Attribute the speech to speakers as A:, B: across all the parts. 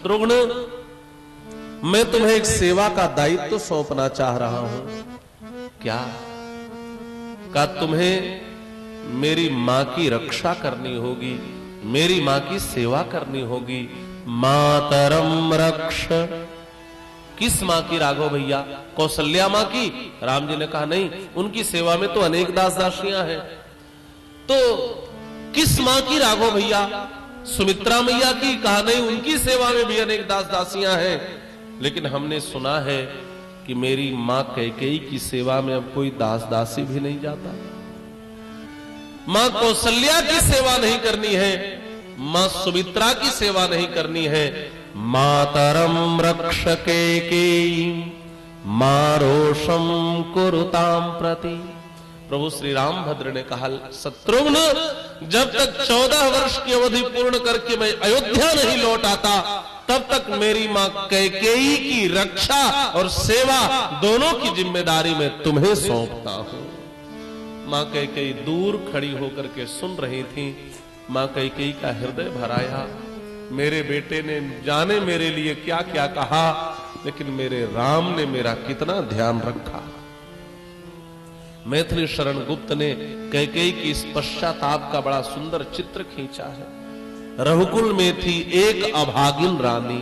A: शत्रुघ्न, मैं तुम्हें एक सेवा का दायित्व सौंपना चाह रहा हूं। क्या? का तुम्हें मेरी मां की रक्षा करनी होगी, मेरी मां की सेवा करनी होगी। मातरम रक्ष। किस मां की राघव भैया? कौशल्या मां की? राम जी ने कहा नहीं, उनकी सेवा में तो अनेक दास दासियां हैं। तो किस मां की राघव भैया? सुमित्रा मैया की? कहा नहीं, उनकी सेवा में भी अनेक दास दासियां हैं। लेकिन हमने सुना है कि मेरी मां कैकेयी की सेवा में अब कोई दास दासी भी नहीं जाता। मां कौशल्या की सेवा नहीं करनी है, मां सुमित्रा की सेवा नहीं करनी है। मातरम रक्ष कैकेयी मारोषम कुरुताम प्रति। प्रभु श्री रामभद्र ने कहा, शत्रुघ्न, जब तक 14 वर्ष की अवधि पूर्ण करके मैं अयोध्या नहीं लौट आता, तब तक मेरी मां कैकेयी की रक्षा और सेवा दोनों की जिम्मेदारी मैं तुम्हें सौंपता हूं। मां कैकेयी दूर खड़ी होकर के सुन रही थी। मां कैकेयी का हृदय भराया। मेरे बेटे ने जाने मेरे लिए क्या क्या कहा, लेकिन मेरे राम ने मेरा कितना ध्यान रखा। मैथिली शरण गुप्त ने कैकेयी की इस पश्चाताप का बड़ा सुंदर चित्र खींचा है। रघुकुल में थी एक अभागिन रानी।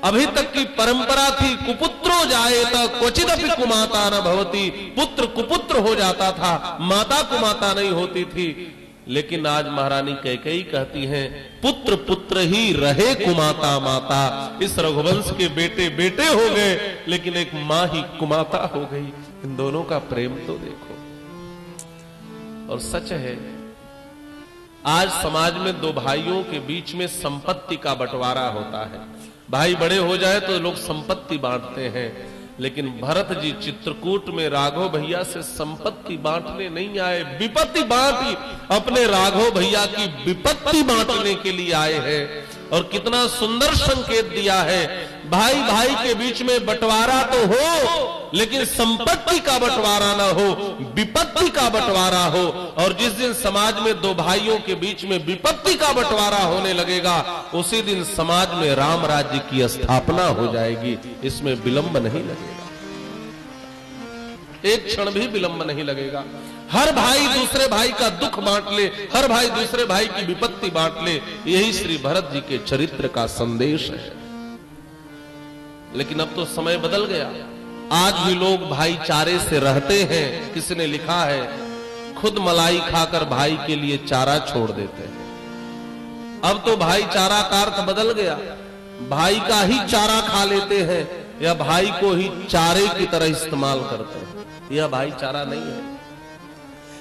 A: अभी तक की परंपरा थी, कुपुत्रो जायेत क्वचिदपि कुमाता न भवति। पुत्र कुपुत्र हो जाता था, माता कुमाता नहीं होती थी। लेकिन आज महारानी कैकेयी कहती हैं, पुत्र पुत्र ही रहे कुमाता माता। इस रघुवंश के बेटे बेटे हो गए, लेकिन एक मां ही कुमाता हो गई। इन दोनों का प्रेम तो देखो। और सच है, आज समाज में दो भाइयों के बीच में संपत्ति का बंटवारा होता है। भाई बड़े हो जाए तो लोग संपत्ति बांटते हैं, लेकिन भरत जी चित्रकूट में राघव भैया से संपत्ति बांटने नहीं आए, विपत्ति बांटी। अपने राघव भैया की विपत्ति बांटने के लिए आए हैं। और कितना सुंदर संकेत दिया है, भाई भाई के बीच में बंटवारा तो हो, लेकिन संपत्ति का बंटवारा ना हो, विपत्ति का बंटवारा हो। और जिस दिन समाज में दो भाइयों के बीच में विपत्ति का बंटवारा होने लगेगा, उसी दिन समाज में राम राज्य की स्थापना हो जाएगी। इसमें विलंब नहीं लगेगा, एक क्षण भी विलंब नहीं लगेगा। हर भाई दूसरे भाई का दुख बांट ले, हर भाई दूसरे भाई की विपत्ति बांट ले। यही श्री भरत जी के चरित्र का संदेश है। लेकिन अब तो समय बदल गया। आज भी लोग भाईचारे से रहते हैं। किसी ने लिखा है, खुद मलाई खाकर भाई के लिए चारा छोड़ देते हैं। अब तो भाईचारा का अर्थ बदल गया। भाई का ही चारा खा लेते हैं या भाई को ही चारे की तरह इस्तेमाल करते हैं। यह भाईचारा नहीं है।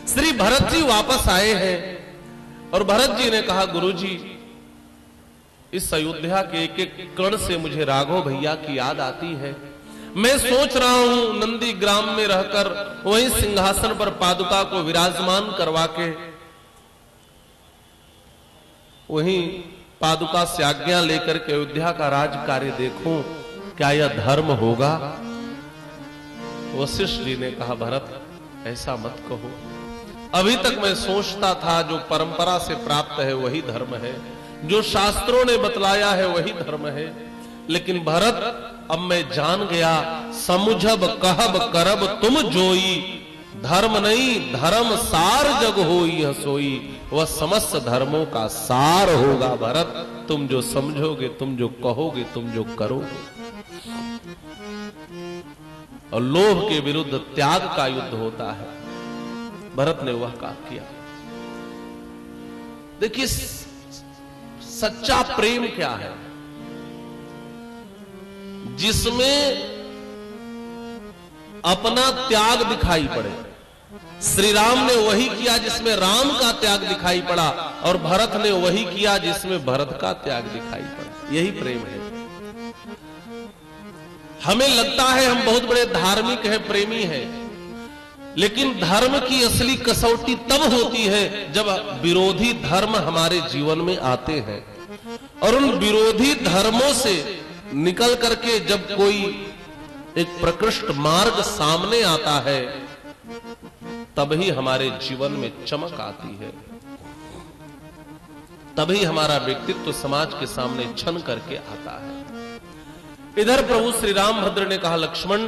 A: श्री भरत जी वापस आए हैं और भरत जी ने कहा, गुरुजी, इस अयोध्या के एक एक कण से मुझे राघव भैया की याद आती है। मैं सोच रहा हूं नंदी ग्राम में रहकर वहीं सिंहासन पर पादुका को विराजमान करवा के वहीं पादुका से आज्ञा लेकर के अयोध्या का राज कार्य देखूं। क्या यह धर्म होगा? वशिष्ठ जी ने कहा, भरत, ऐसा मत कहो। अभी तक मैं सोचता था जो परंपरा से प्राप्त है वही धर्म है, जो शास्त्रों ने बतलाया है वही धर्म है। लेकिन भरत, अब मैं जान गया, समुझब कहब करब तुम जोई। धर्म नहीं, धर्म सार जग होई हसोई। वह समस्त धर्मों का सार होगा भरत। तुम जो समझोगे, तुम जो कहोगे, तुम जो करोगे। और लोभ के विरुद्ध त्याग का युद्ध होता है। भरत ने वह काम किया। देखिए, सच्चा प्रेम क्या है? जिसमें अपना त्याग दिखाई पड़े। श्री राम ने वही किया जिसमें राम का त्याग दिखाई पड़ा, और भरत ने वही किया जिसमें भरत का त्याग दिखाई पड़ा। यही प्रेम है। हमें लगता है हम बहुत बड़े धार्मिक हैं, प्रेमी हैं, लेकिन धर्म की असली कसौटी तब होती है जब विरोधी धर्म हमारे जीवन में आते हैं। और उन विरोधी धर्मों से निकल करके जब कोई एक प्रकृष्ट मार्ग सामने आता है, तब ही हमारे जीवन में चमक आती है, तभी हमारा व्यक्तित्व समाज के सामने छन करके आता है। इधर प्रभु श्री रामभद्र ने कहा, लक्ष्मण,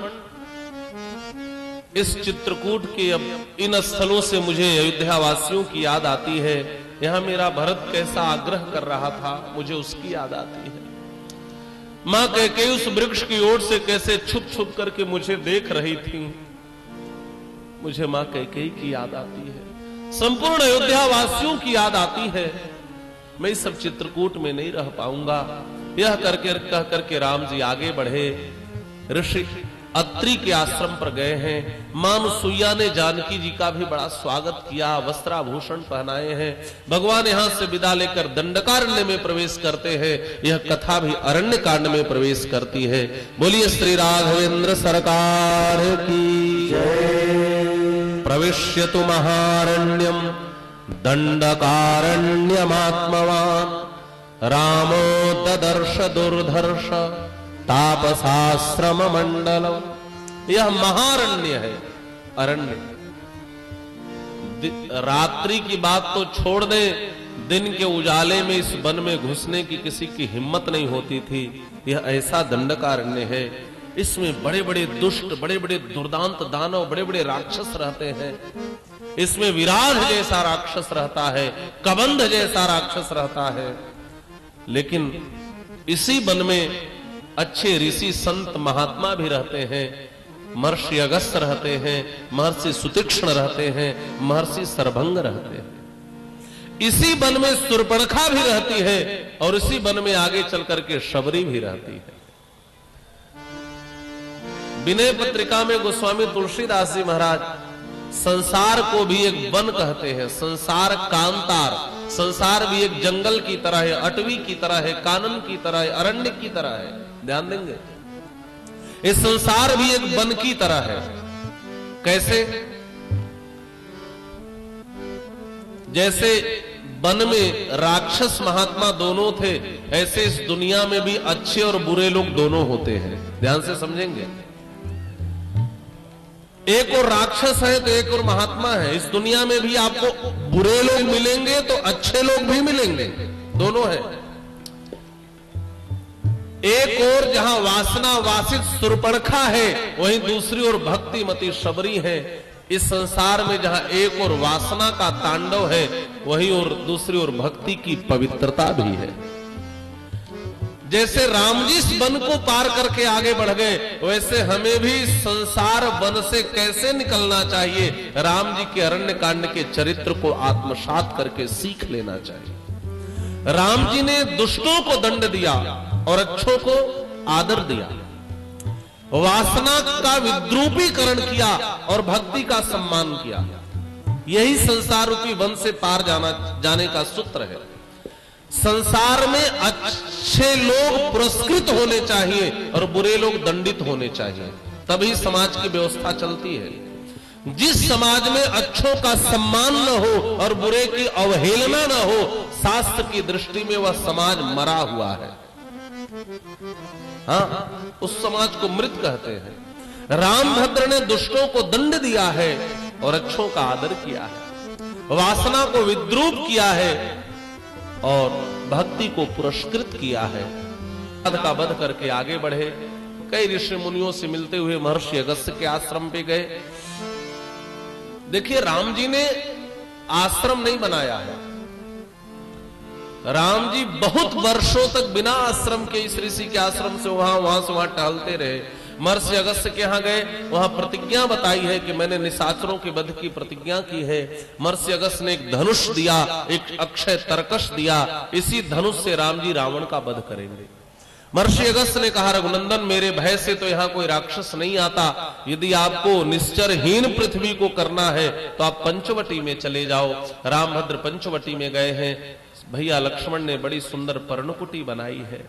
A: इस चित्रकूट के अब इन स्थलों से मुझे अयोध्या वासियों की याद आती है। यहां मेरा भरत कैसा आग्रह कर रहा था, मुझे उसकी याद आती है। मां कैकेयी उस वृक्ष की ओर से कैसे छुप छुप करके मुझे देख रही थी, मुझे मां कैकेयी की याद आती है। संपूर्ण अयोध्या वासियों की याद आती है। मैं इस सब चित्रकूट में नहीं रह पाऊंगा। यह कह करके राम जी आगे बढ़े। ऋषि अत्रि के आश्रम पर गए हैं। मां अनुसुईया ने जानकी जी का भी बड़ा स्वागत किया, वस्त्राभूषण पहनाए हैं। भगवान यहां से विदा लेकर दंडकारण्य में प्रवेश करते हैं। यह कथा भी अरण्य कांड में प्रवेश करती है। बोलिए श्री राघवेंद्र सरकार की जय। प्रविश्यतु महारण्यम दंडकारण्यमात्मवान् रामो ददर्श दुर्धर्ष तापसाश्रम मंडलम। यह महारण्य है, अरण्य। रात्रि की बात तो छोड़ दे, दिन के उजाले में इस वन में घुसने की किसी की हिम्मत नहीं होती थी। यह ऐसा दंडकारण्य है। इसमें बड़े बड़े दुष्ट, बड़े बड़े दुर्दांत दानव, बड़े बड़े राक्षस रहते हैं। इसमें विराध जैसा राक्षस रहता है, कबंध जैसा राक्षस रहता है। लेकिन इसी वन में अच्छे ऋषि संत महात्मा भी रहते हैं। महर्षि अगस्त्य रहते हैं, महर्षि सुतीक्ष्ण रहते हैं, महर्षि सरभंग रहते हैं। इसी वन में शूर्पणखा भी रहती है और इसी वन में आगे चल करके शबरी भी रहती है। विनय पत्रिका में गोस्वामी तुलसीदास जी महाराज संसार को भी एक वन कहते हैं। संसार कांतार, संसार भी एक जंगल की तरह है, अटवी की तरह है, कानन की तरह है, अरण्य की तरह है। ध्यान देंगे, इस संसार भी एक वन की तरह है। कैसे? जैसे वन में राक्षस महात्मा दोनों थे, ऐसे इस दुनिया में भी अच्छे और बुरे लोग दोनों होते हैं। ध्यान से समझेंगे। एक और राक्षस है तो एक और महात्मा है। इस दुनिया में भी आपको बुरे लोग मिलेंगे तो अच्छे लोग भी मिलेंगे, दोनों है। एक और जहां वासना वासित शूर्पणखा है, वहीं दूसरी ओर भक्तिमती शबरी है। इस संसार में जहां एक और वासना का तांडव है, वहीं और दूसरी ओर भक्ति की पवित्रता भी है। जैसे राम जी इस वन को पार करके आगे बढ़ गए, वैसे हमें भी संसार वन से कैसे निकलना चाहिए, राम जी के अरण्य कांड के चरित्र को आत्मसात करके सीख लेना चाहिए। राम जी ने दुष्टों को दंड दिया और अच्छों को आदर दिया, वासना का विद्रूपीकरण किया और भक्ति का सम्मान किया। यही संसार रूपी वन से पार जाने का सूत्र है। संसार में अच्छे लोग पुरस्कृत होने चाहिए और बुरे लोग दंडित होने चाहिए, तभी समाज की व्यवस्था चलती है। जिस समाज में अच्छों का सम्मान न हो और बुरे की अवहेलना न हो, शास्त्र की दृष्टि में वह समाज मरा हुआ है। हाँ, उस समाज को मृत कहते हैं। रामभद्र ने दुष्टों को दंड दिया है और अच्छों का आदर किया है, वासना को विद्रूप किया है और भक्ति को पुरस्कृत किया है। वध का वध करके आगे बढ़े। कई ऋषि मुनियों से मिलते हुए महर्षि अगस्त्य के आश्रम पे गए। देखिए, राम जी ने आश्रम नहीं बनाया है। राम जी बहुत वर्षों तक बिना आश्रम के इस ऋषि के आश्रम से वहां से वहां टहलते रहे। महर्षि अगस्त्य के यहां गए, वहां प्रतिज्ञा बताई है कि मैंने निशाचरों के वध की प्रतिज्ञा की है। महर्षि अगस्त्य ने एक धनुष दिया, एक अक्षय तरकश दिया। इसी धनुष से राम जी रावण का वध करेंगे। महर्षि अगस्त्य ने कहा, रघुनंदन, मेरे भय से तो यहाँ कोई राक्षस नहीं आता। यदि आपको निश्चरहीन पृथ्वी को करना है तो आप पंचवटी में चले जाओ। रामभद्र पंचवटी में गए हैं। भैया लक्ष्मण ने बड़ी सुंदर पर्णकुटी बनाई है।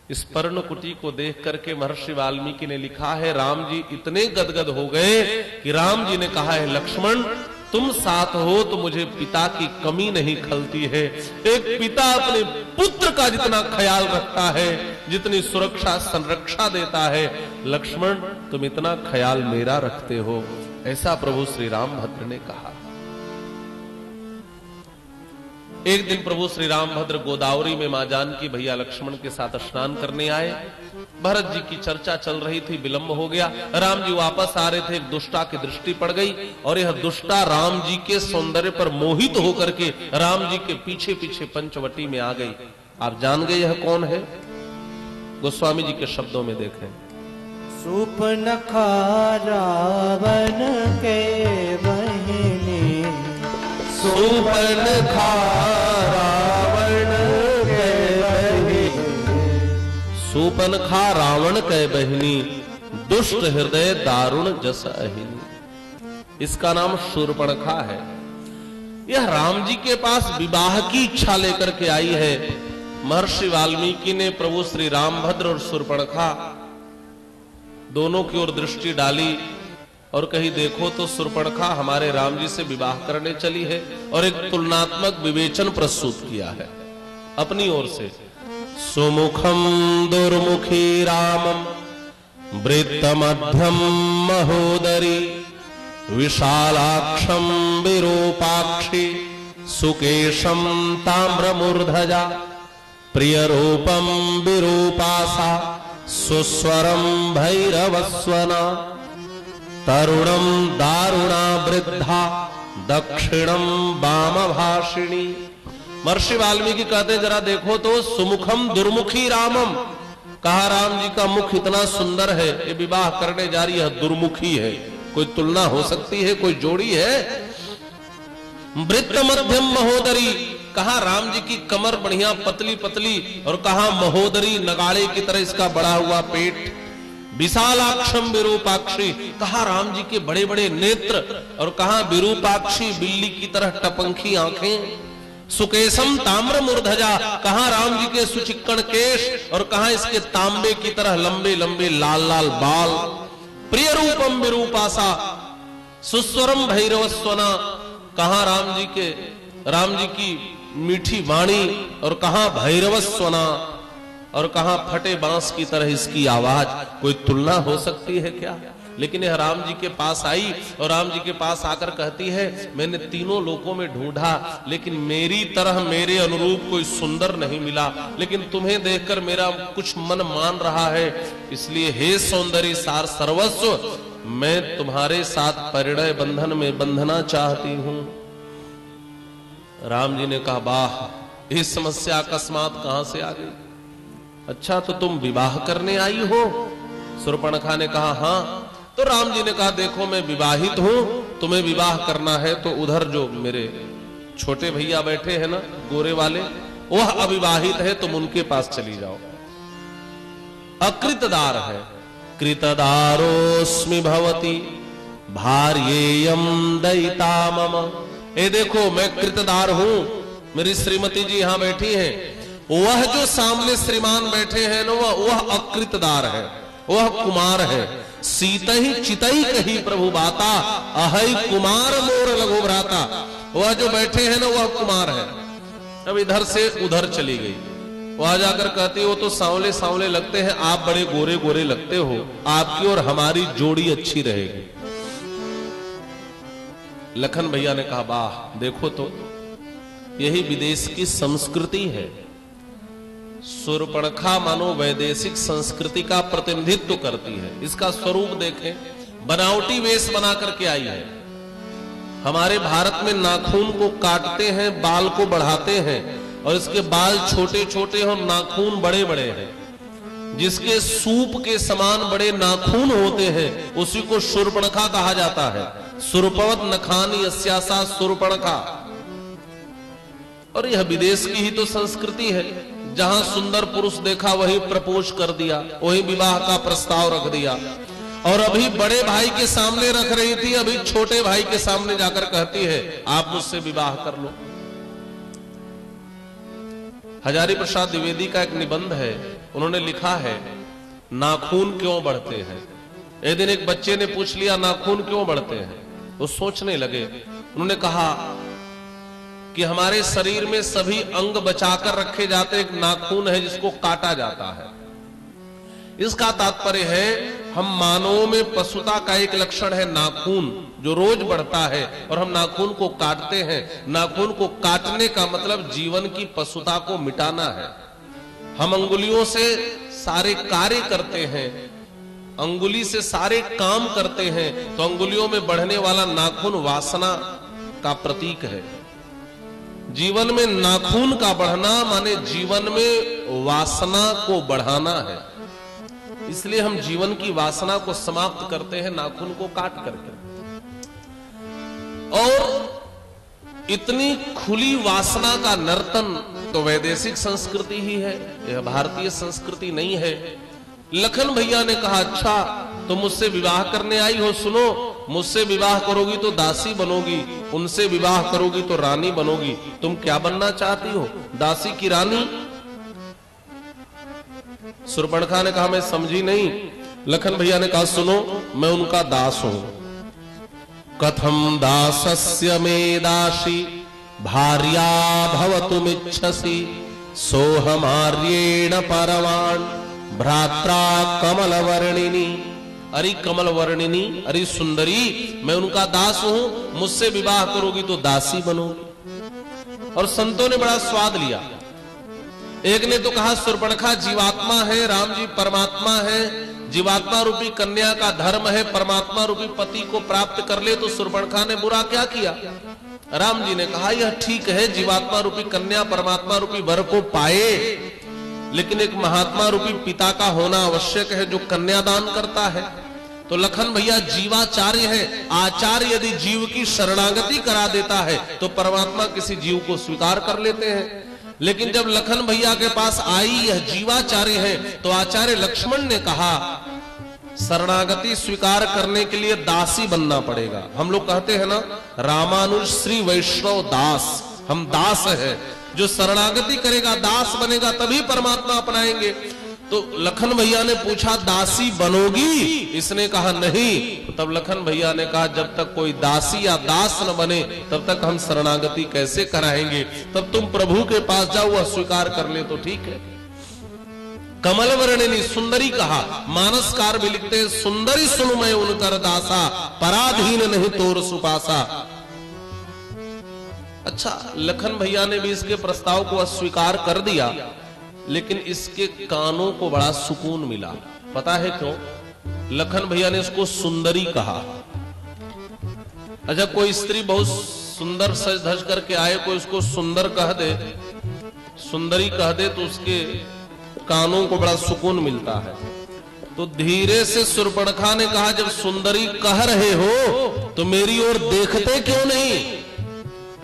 A: इस पर्णकुटी को देख करके महर्षि वाल्मीकि ने लिखा है, राम जी इतने गदगद हो गए कि राम जी ने कहा है, लक्ष्मण तुम साथ हो तो मुझे पिता की कमी नहीं खलती है। एक पिता अपने पुत्र का जितना ख्याल रखता है, जितनी सुरक्षा संरक्षा देता है, लक्ष्मण तुम इतना ख्याल मेरा रखते हो। ऐसा प्रभु श्री रामभद्र ने कहा। एक दिन प्रभु श्री रामभद्र गोदावरी में मां जानकी भैया लक्ष्मण के साथ स्नान करने आए। भरत जी की चर्चा चल रही थी, विलंब हो गया। राम जी वापस आ रहे थे, एक दुष्टा की दृष्टि पड़ गई और यह दुष्टा राम जी के सौंदर्य पर मोहित होकर के राम जी के पीछे पीछे पंचवटी में आ गई। आप जान गए यह कौन है? गोस्वामी जी के शब्दों में देखें।
B: सूपनखा रावण के बहिनी,
A: सूपनखा रावण के बहिनी, सूपनखा रावण के बहिनी, दुष्ट हृदय दारुण जस अहिनी। इसका नाम शूर्पणखा है। यह राम जी के पास विवाह की इच्छा लेकर के आई है। महर्षि वाल्मीकि ने प्रभु श्री रामभद्र और शूर्पणखा दोनों की ओर दृष्टि डाली और कही देखो तो शूर्पणखा हमारे राम जी से विवाह करने चली है, और एक तुलनात्मक विवेचन प्रस्तुत किया है अपनी ओर से। सुमुखम दुर्मुखी रामम वृत्तमध्यम महोदरी, विशालाक्षम विरूपाक्षी, सुकेशम ताम्रमूर्धजा, प्रियरूपम विरूपासा, सुस्वरम भैरवस्वना, तरुणम दारुणा वृद्धा, दक्षिणम वामभाषिणी। महर्षि वाल्मीकि कहते जरा देखो तो सुमुखम दुर्मुखी रामम, कहा राम जी का मुख इतना सुंदर है, ये विवाह करने जा रही है दुर्मुखी है। कोई तुलना हो सकती है? कोई जोड़ी है? वृत्त मध्यम महोदरी, कहा राम जी की कमर बढ़िया पतली पतली, और कहा महोदरी नगाड़े की तरह इसका बड़ा हुआ पेट। विशालाक्षम विरूपाक्षी, कहा राम जी के बड़े बड़े नेत्र, और कहा विरूपाक्षी बिल्ली की तरह टपंखी आंखें। सुकेशम ताम्र मूर्धजा, कहा राम जी के सुचिक्कण केश, और कहा इसके तांबे की तरह लंबे लंबे लाल लाल बाल। प्रिय रूपम विरूपासा, सुस्वरम भैरवस्वना, कहा राम जी की मीठी वाणी, और कहा भैरवस्वना, और कहा फटे बांस की तरह इसकी आवाज। कोई तुलना हो सकती है क्या? लेकिन यह राम जी के पास आई और राम जी के पास आकर कहती है मैंने तीनों लोकों में ढूंढा, लेकिन मेरी तरह मेरे अनुरूप कोई सुंदर नहीं मिला, लेकिन तुम्हें देखकर मेरा कुछ मन मान रहा है, इसलिए हे सौंदर्य सार सर्वस्व, मैं तुम्हारे साथ परिणय बंधन में बंधना चाहती हूं। राम जी ने कहा वाह, ये समस्या अकस्मात कहां से आ गई? अच्छा तो तुम विवाह करने आई हो? शूर्पणखा ने कहा हां। तो राम जी ने कहा देखो मैं विवाहित हूं, तुम्हें विवाह करना है तो उधर जो मेरे छोटे भैया बैठे हैं ना गोरे वाले, वह अविवाहित है, तुम उनके पास चली जाओ। अकृतदार है। कृतदारोस्मि भवती भार्येयम दयिता मम। ए देखो मैं कृतदार हूं, मेरी श्रीमती जी यहां बैठी हैं, वह जो सामने श्रीमान बैठे हैं ना वह अकृतदार है, वह कुमार है। सीता ही चितई कही प्रभु बाता, अहै कुमार मोर लघु भ्राता। वह जो बैठे हैं ना वह कुमार है। अब इधर से उधर चली गई, वहां जाकर कहती हो तो सांवले सांवले लगते हैं, आप बड़े गोरे गोरे लगते हो, आपकी और हमारी जोड़ी अच्छी रहेगी। लखन भैया ने कहा वाह, देखो तो यही विदेश की संस्कृति है। शूर्पणखा मानो वैदेशिक संस्कृति का प्रतिनिधित्व करती है। इसका स्वरूप देखें, बनावटी वेश बना करके आई है। हमारे भारत में नाखून को काटते हैं, बाल को बढ़ाते हैं, और इसके बाल छोटे छोटे और नाखून बड़े बड़े हैं। जिसके सूप के समान बड़े नाखून होते हैं उसी को शूर्पणखा कहा जाता है। सुरपवत नखानी अस्यासा शूर्पणखा। और यह विदेश की ही तो संस्कृति है, जहां सुंदर पुरुष देखा वही प्रपोज कर दिया, वही विवाह का प्रस्ताव रख दिया। और अभी बड़े भाई के सामने रख रही थी, अभी छोटे भाई के सामने जाकर कहती है आप मुझसे विवाह कर लो। हजारी प्रसाद द्विवेदी का एक निबंध है, उन्होंने लिखा है नाखून क्यों बढ़ते हैं। एक दिन एक बच्चे ने पूछ लिया नाखून क्यों बढ़ते हैं, वो सोचने लगे। उन्होंने कहा कि हमारे शरीर में सभी अंग बचाकर रखे जाते, एक नाखून है जिसको काटा जाता है। इसका तात्पर्य है हम मानवों में पशुता का एक लक्षण है नाखून, जो रोज बढ़ता है और हम नाखून को काटते हैं। नाखून को काटने का मतलब जीवन की पशुता को मिटाना है। हम अंगुलियों से सारे कार्य करते हैं, अंगुली से सारे काम करते हैं, तो अंगुलियों में बढ़ने वाला नाखून वासना का प्रतीक है। जीवन में नाखून का बढ़ना माने जीवन में वासना को बढ़ाना है। इसलिए हम जीवन की वासना को समाप्त करते हैं नाखून को काट करके। और इतनी खुली वासना का नर्तन तो वैदेशिक संस्कृति ही है, यह भारतीय संस्कृति नहीं है। लखन भैया ने कहा, अच्छा तो मुझसे विवाह करने आई हो, सुनो, मुझसे विवाह करोगी तो दासी बनोगी, उनसे विवाह करोगी तो रानी बनोगी। तुम क्या बनना चाहती हो, दासी की रानी? शूर्पणखा ने कहा, मैं समझी नहीं। लखन भैया ने कहा, सुनो, मैं उनका दास हूं। कथम दासस्य मे दासी भार्या भवतुमिच्छसि सोहमार्येण परमाण भ्रात्रा कमल वर्णिनी। अरे कमल वर्णिनी, अरे सुंदरी, मैं उनका दास हूं, मुझसे विवाह करोगी तो दासी बनोगी। और संतों ने बड़ा स्वाद लिया। एक ने तो कहा, शूर्पणखा जीवात्मा है, राम जी परमात्मा है, जीवात्मा रूपी कन्या का धर्म है परमात्मा रूपी पति को प्राप्त कर ले, तो शूर्पणखा ने बुरा क्या किया? राम जी ने कहा, यह ठीक है, जीवात्मा रूपी कन्या परमात्मा रूपी वर को पाए, लेकिन एक महात्मा रूपी पिता का होना आवश्यक है जो कन्यादान करता है। तो लखन भैया जीवाचार्य है, आचार्य यदि जीव की शरणागति करा देता है तो परमात्मा किसी जीव को स्वीकार कर लेते हैं। लेकिन जब लखन भैया के पास आई यह जीवाचार्य है, तो आचार्य लक्ष्मण ने कहा, शरणागति स्वीकार करने के लिए दासी बनना पड़ेगा। हम लोग कहते हैं ना, रामानुज श्री वैष्णव दास, हम दास है। जो शरणागति करेगा, दास बनेगा, तभी परमात्मा अपनाएंगे। तो लखन भैया ने पूछा, दासी बनोगी? इसने कहा नहीं। तो तब लखन भैया ने कहा, जब तक कोई दासी या दास न बने तब तक हम शरणागति कैसे कराएंगे? तब तुम प्रभु के पास जाओ, वह स्वीकार कर ले तो ठीक है। कमल वर्णिनी, सुंदरी कहा। मानसकार भी लिखते हैं, सुंदरी सुनु मैं उनकर दासा, पराधीन नहीं तोर सुपासा। अच्छा, लखन भैया ने भी इसके प्रस्ताव को अस्वीकार कर दिया, लेकिन इसके कानों को बड़ा सुकून मिला। पता है क्यों? लखन भैया ने इसको सुंदरी कहा। अच्छा, कोई स्त्री बहुत सुंदर सज धज करके आए, कोई उसको सुंदर कह दे, सुंदरी कह दे, तो उसके कानों को बड़ा सुकून मिलता है। तो धीरे से शूर्पणखा ने कहा, जब सुंदरी कह रहे हो तो मेरी ओर देखते क्यों नहीं?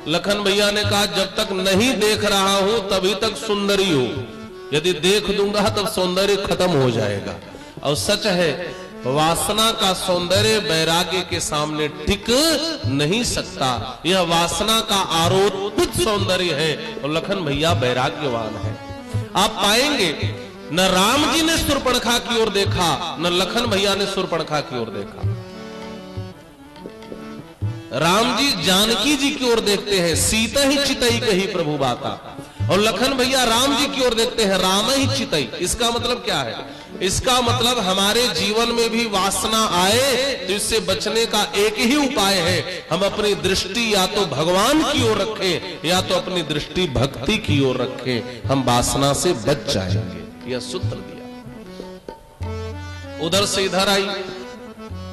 A: लखन भैया ने कहा, जब तक नहीं देख रहा हूं तभी तक सुंदरी हो, यदि देख दूंगा तब सौंदर्य खत्म हो जाएगा। और सच है, वासना का सौंदर्य वैराग्य के सामने टिक नहीं सकता। यह वासना का आरोपित सौंदर्य है, और लखन भैया वैराग्यवान है। आप पाएंगे न राम जी ने शूर्पणखा की ओर देखा, न लखन भैया ने शूर्पणखा की ओर देखा। राम जी जानकी जी की ओर देखते हैं, सीता ही चितई कही प्रभु बाता, और लखन भैया राम जी की ओर देखते हैं, राम ही चितई। इसका मतलब क्या है? इसका मतलब हमारे जीवन में भी वासना आए तो इससे बचने का एक ही उपाय है, हम अपनी दृष्टि या तो भगवान की ओर रखें या तो अपनी दृष्टि भक्ति की ओर रखें, हम वासना से बच जाएंगे। यह सूत्र दिया। उधर से इधर आई,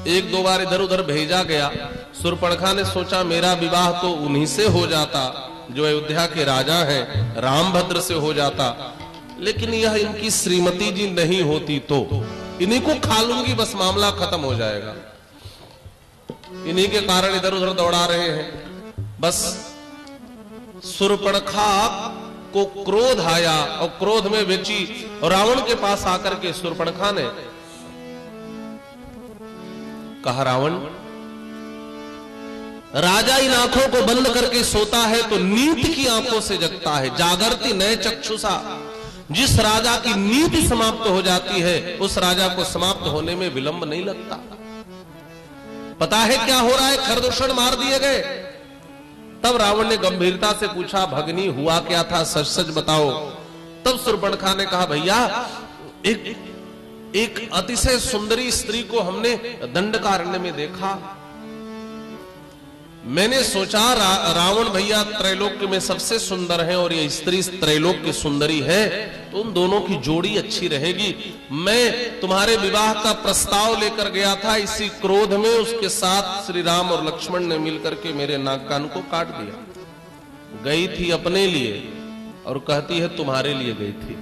A: एक दो बार इधर उधर भेजा गया। शूर्पणखा ने सोचा, मेरा विवाह तो उन्हीं से हो जाता जो अयोध्या के राजा हैं, रामभद्र से हो जाता, लेकिन यह इनकी श्रीमती जी नहीं होती तो इन्हीं को खा लूंगी, बस मामला खत्म हो जाएगा। इन्हीं के कारण इधर उधर दौड़ा रहे हैं। बस शूर्पणखा को क्रोध आया और क्रोध में बेची, और रावण के पास आकर के शूर्पणखा ने कहा, रावण, राजा इन आंखों को बंद करके सोता है तो नीत की आंखों से जगता है। जागरती नए चक्षुषा। जिस राजा की नीति समाप्त हो जाती है उस राजा को समाप्त होने में विलंब नहीं लगता। पता है क्या हो रहा है? खरदूषण मार दिए गए। तब रावण ने गंभीरता से पूछा, भगनी हुआ क्या था, सच सच बताओ। तब शूर्पणखा ने कहा, भैया एक एक अतिशय सुंदरी स्त्री को हमने दंडकारण्य में देखा। मैंने सोचा रावण भैया त्रैलोक्य में सबसे सुंदर है और ये स्त्री त्रैलोक्य की सुंदरी है, तो उन दोनों की जोड़ी अच्छी रहेगी। मैं तुम्हारे विवाह का प्रस्ताव लेकर गया था, इसी क्रोध में उसके साथ श्री राम और लक्ष्मण ने मिलकर के मेरे नाक कान को काट दिया। गई थी अपने लिए और कहती है तुम्हारे लिए गई थी।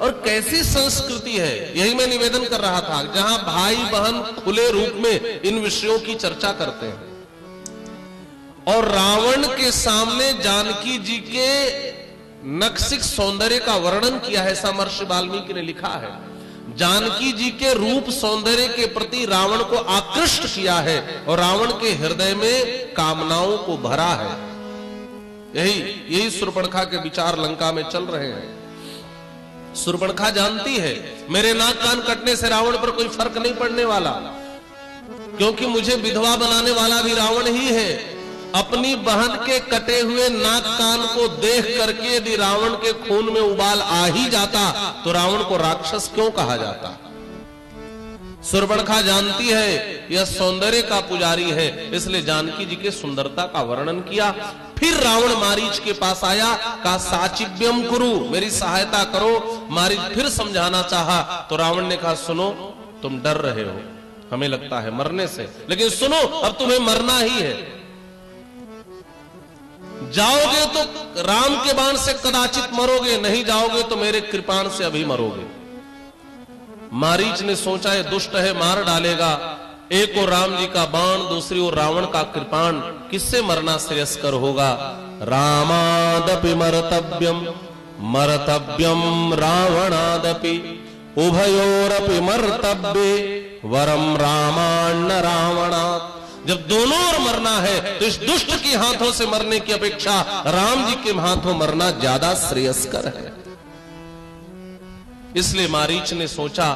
A: और कैसी संस्कृति है, यही मैं निवेदन कर रहा था, जहां भाई बहन खुले रूप में इन विषयों की चर्चा करते हैं। और रावण के सामने जानकी जी के नक्सिक सौंदर्य का वर्णन किया है, ऐसा महर्षि वाल्मीकि ने लिखा है। जानकी जी के रूप सौंदर्य के प्रति रावण को आकृष्ट किया है और रावण के हृदय में कामनाओं को भरा है। यही शूर्पणखा के विचार लंका में चल रहे हैं। शूर्पणखा जानती है मेरे नाक कान कटने से रावण पर कोई फर्क नहीं पड़ने वाला, क्योंकि मुझे विधवा बनाने वाला भी रावण ही है। अपनी बहन के कटे हुए नाक कान को देख करके यदि रावण के खून में उबाल आ ही जाता तो रावण को राक्षस क्यों कहा जाता। शूर्पणखा जानती है यह सौंदर्य का पुजारी है, इसलिए जानकी जी के सुंदरता का वर्णन किया। फिर रावण मारीच के पास आया, कहा साचिव्यम कुरु, मेरी सहायता करो। मारीच फिर समझाना चाहा तो रावण ने कहा सुनो, तुम डर रहे हो, हमें लगता है मरने से, लेकिन सुनो अब तुम्हें मरना ही है। जाओगे तो राम के बाण से कदाचित मरोगे, नहीं जाओगे तो मेरे कृपाण से अभी मरोगे। मारीच ने सोचा ये दुष्ट है, मार डालेगा। एक और राम जी का बाण, दूसरी ओर रावण का कृपाण, किससे मरना श्रेयस्कर होगा। रामादपि मर्तव्यम मर्तव्यम रावणादपि उभयोरपि मर्तव्ये वरम रामान्न रावणात्। जब दोनों ओर मरना है तो इस दुष्ट के हाथों से मरने की अपेक्षा राम जी के हाथों मरना ज्यादा श्रेयस्कर है। इसलिए मारीच ने सोचा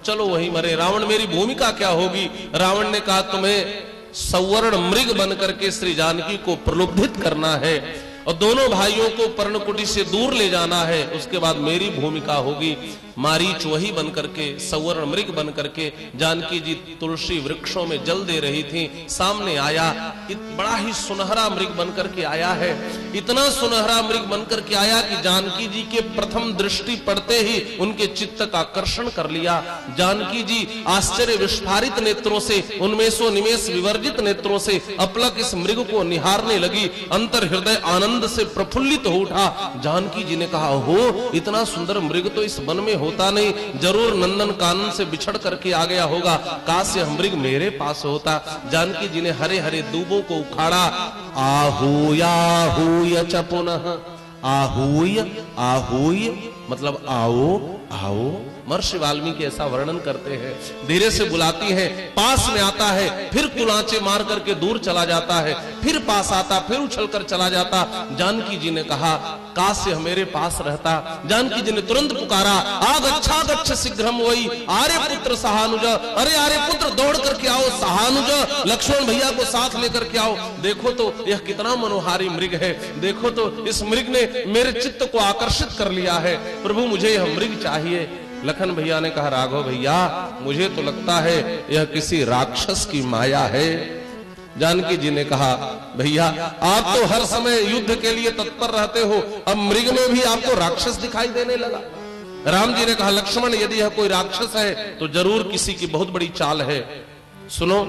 A: चलो वही मरे। रावण मेरी भूमिका क्या होगी। रावण ने कहा तुम्हें सवर्ण मृग बनकर के श्री जानकी को प्रलुब्धित करना है और दोनों भाइयों को पर्णकुटी से दूर ले जाना है, उसके बाद मेरी भूमिका होगी। मारीच वही बनकर के सवर्ण मृग बनकर के जानकी जी तुलसी वृक्षों में जल दे रही थी, सामने आया। बड़ा ही सुनहरा मृग बनकर के आया है, इतना सुनहरा मृग बनकर के आया कि जानकी जी के प्रथम दृष्टि पड़ते ही उनके चित्त का आकर्षण कर लिया। जानकी जी आश्चर्य विस्फारित नेत्रों से, उन्मेषो निमेष विवर्जित नेत्रों से अपलक इस मृग को निहारने लगी। अंतर हृदय आनंद से प्रफुल्लित हो उठा। जानकी जी ने कहा हो इतना सुंदर मृग तो इस वन में होता नहीं, जरूर नंदन कानन से बिछड़ करके आ गया होगा, काश यह मृग मेरे पास होता। जानकी जी ने हरे हरे दूबों को उखाड़ा। आहूय च पुनः, आहूय आहूय मतलब आओ आओ। महर्षि वाल्मीकि ऐसा वर्णन करते हैं। धीरे से बुलाती है, पास में आता है, फिर कुलांचे मार करके दूर चला जाता है, फिर पास आता, फिर उछलकर चला जाता। जानकी जी ने कहा काश यह मेरे पास रहता। जानकी जी ने तुरंत पुकारा आगच्छा गच्छ शीघ्रम वही आर्य पुत्र सहानुज। अरे आर्य पुत्र दौड़ करके आओ, सहानुज लक्ष्मण भैया को साथ लेकर के आओ। देखो तो यह कितना मनोहारी मृग है, देखो तो इस मृग ने मेरे चित्त को आकर्षित कर लिया है। प्रभु मुझे यह मृग चाहिए। लखन भैया ने कहा राघव भैया मुझे तो लगता है यह किसी राक्षस की माया है। जानकी जी ने कहा भैया आप तो हर समय युद्ध के लिए तत्पर रहते हो, अब मृग में भी आपको राक्षस दिखाई देने लगा। राम जी ने कहा लक्ष्मण यदि यह कोई राक्षस है तो जरूर किसी की बहुत बड़ी चाल है। सुनो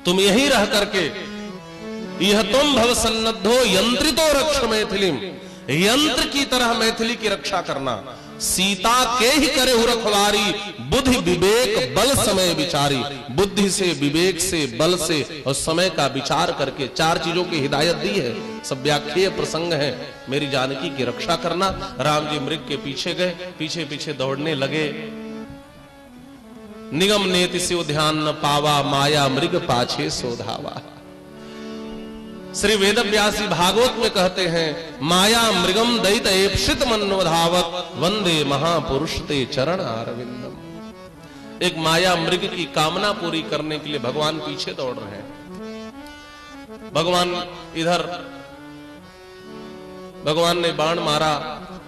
A: तुम यही रह करके यह तुम भव सन्नद्धो यंत्रितो रक्ष मैथिलीम, यंत्र की तरह मैथिली की रक्षा करना। सीता के ही करे रखवारी, बुद्धि विवेक बल समय विचारी। बुद्धि से, विवेक से, बल से और समय का विचार करके चार चीजों की हिदायत दी है। सब व्याख्येय प्रसंग है। मेरी जानकी की रक्षा करना। राम जी मृग के पीछे गए, पीछे पीछे दौड़ने लगे। निगम नेति से ध्यान न पावा, माया मृग पाछे सो धावा। श्री वेद व्यास जी भागवत में कहते हैं माया मृगम दैत एप्सित मन्नो धावत वंदे महापुरुष ते चरण अरविंदम। एक माया मृग की कामना पूरी करने के लिए भगवान पीछे दौड़ रहे हैं। भगवान इधर, भगवान ने बाण मारा,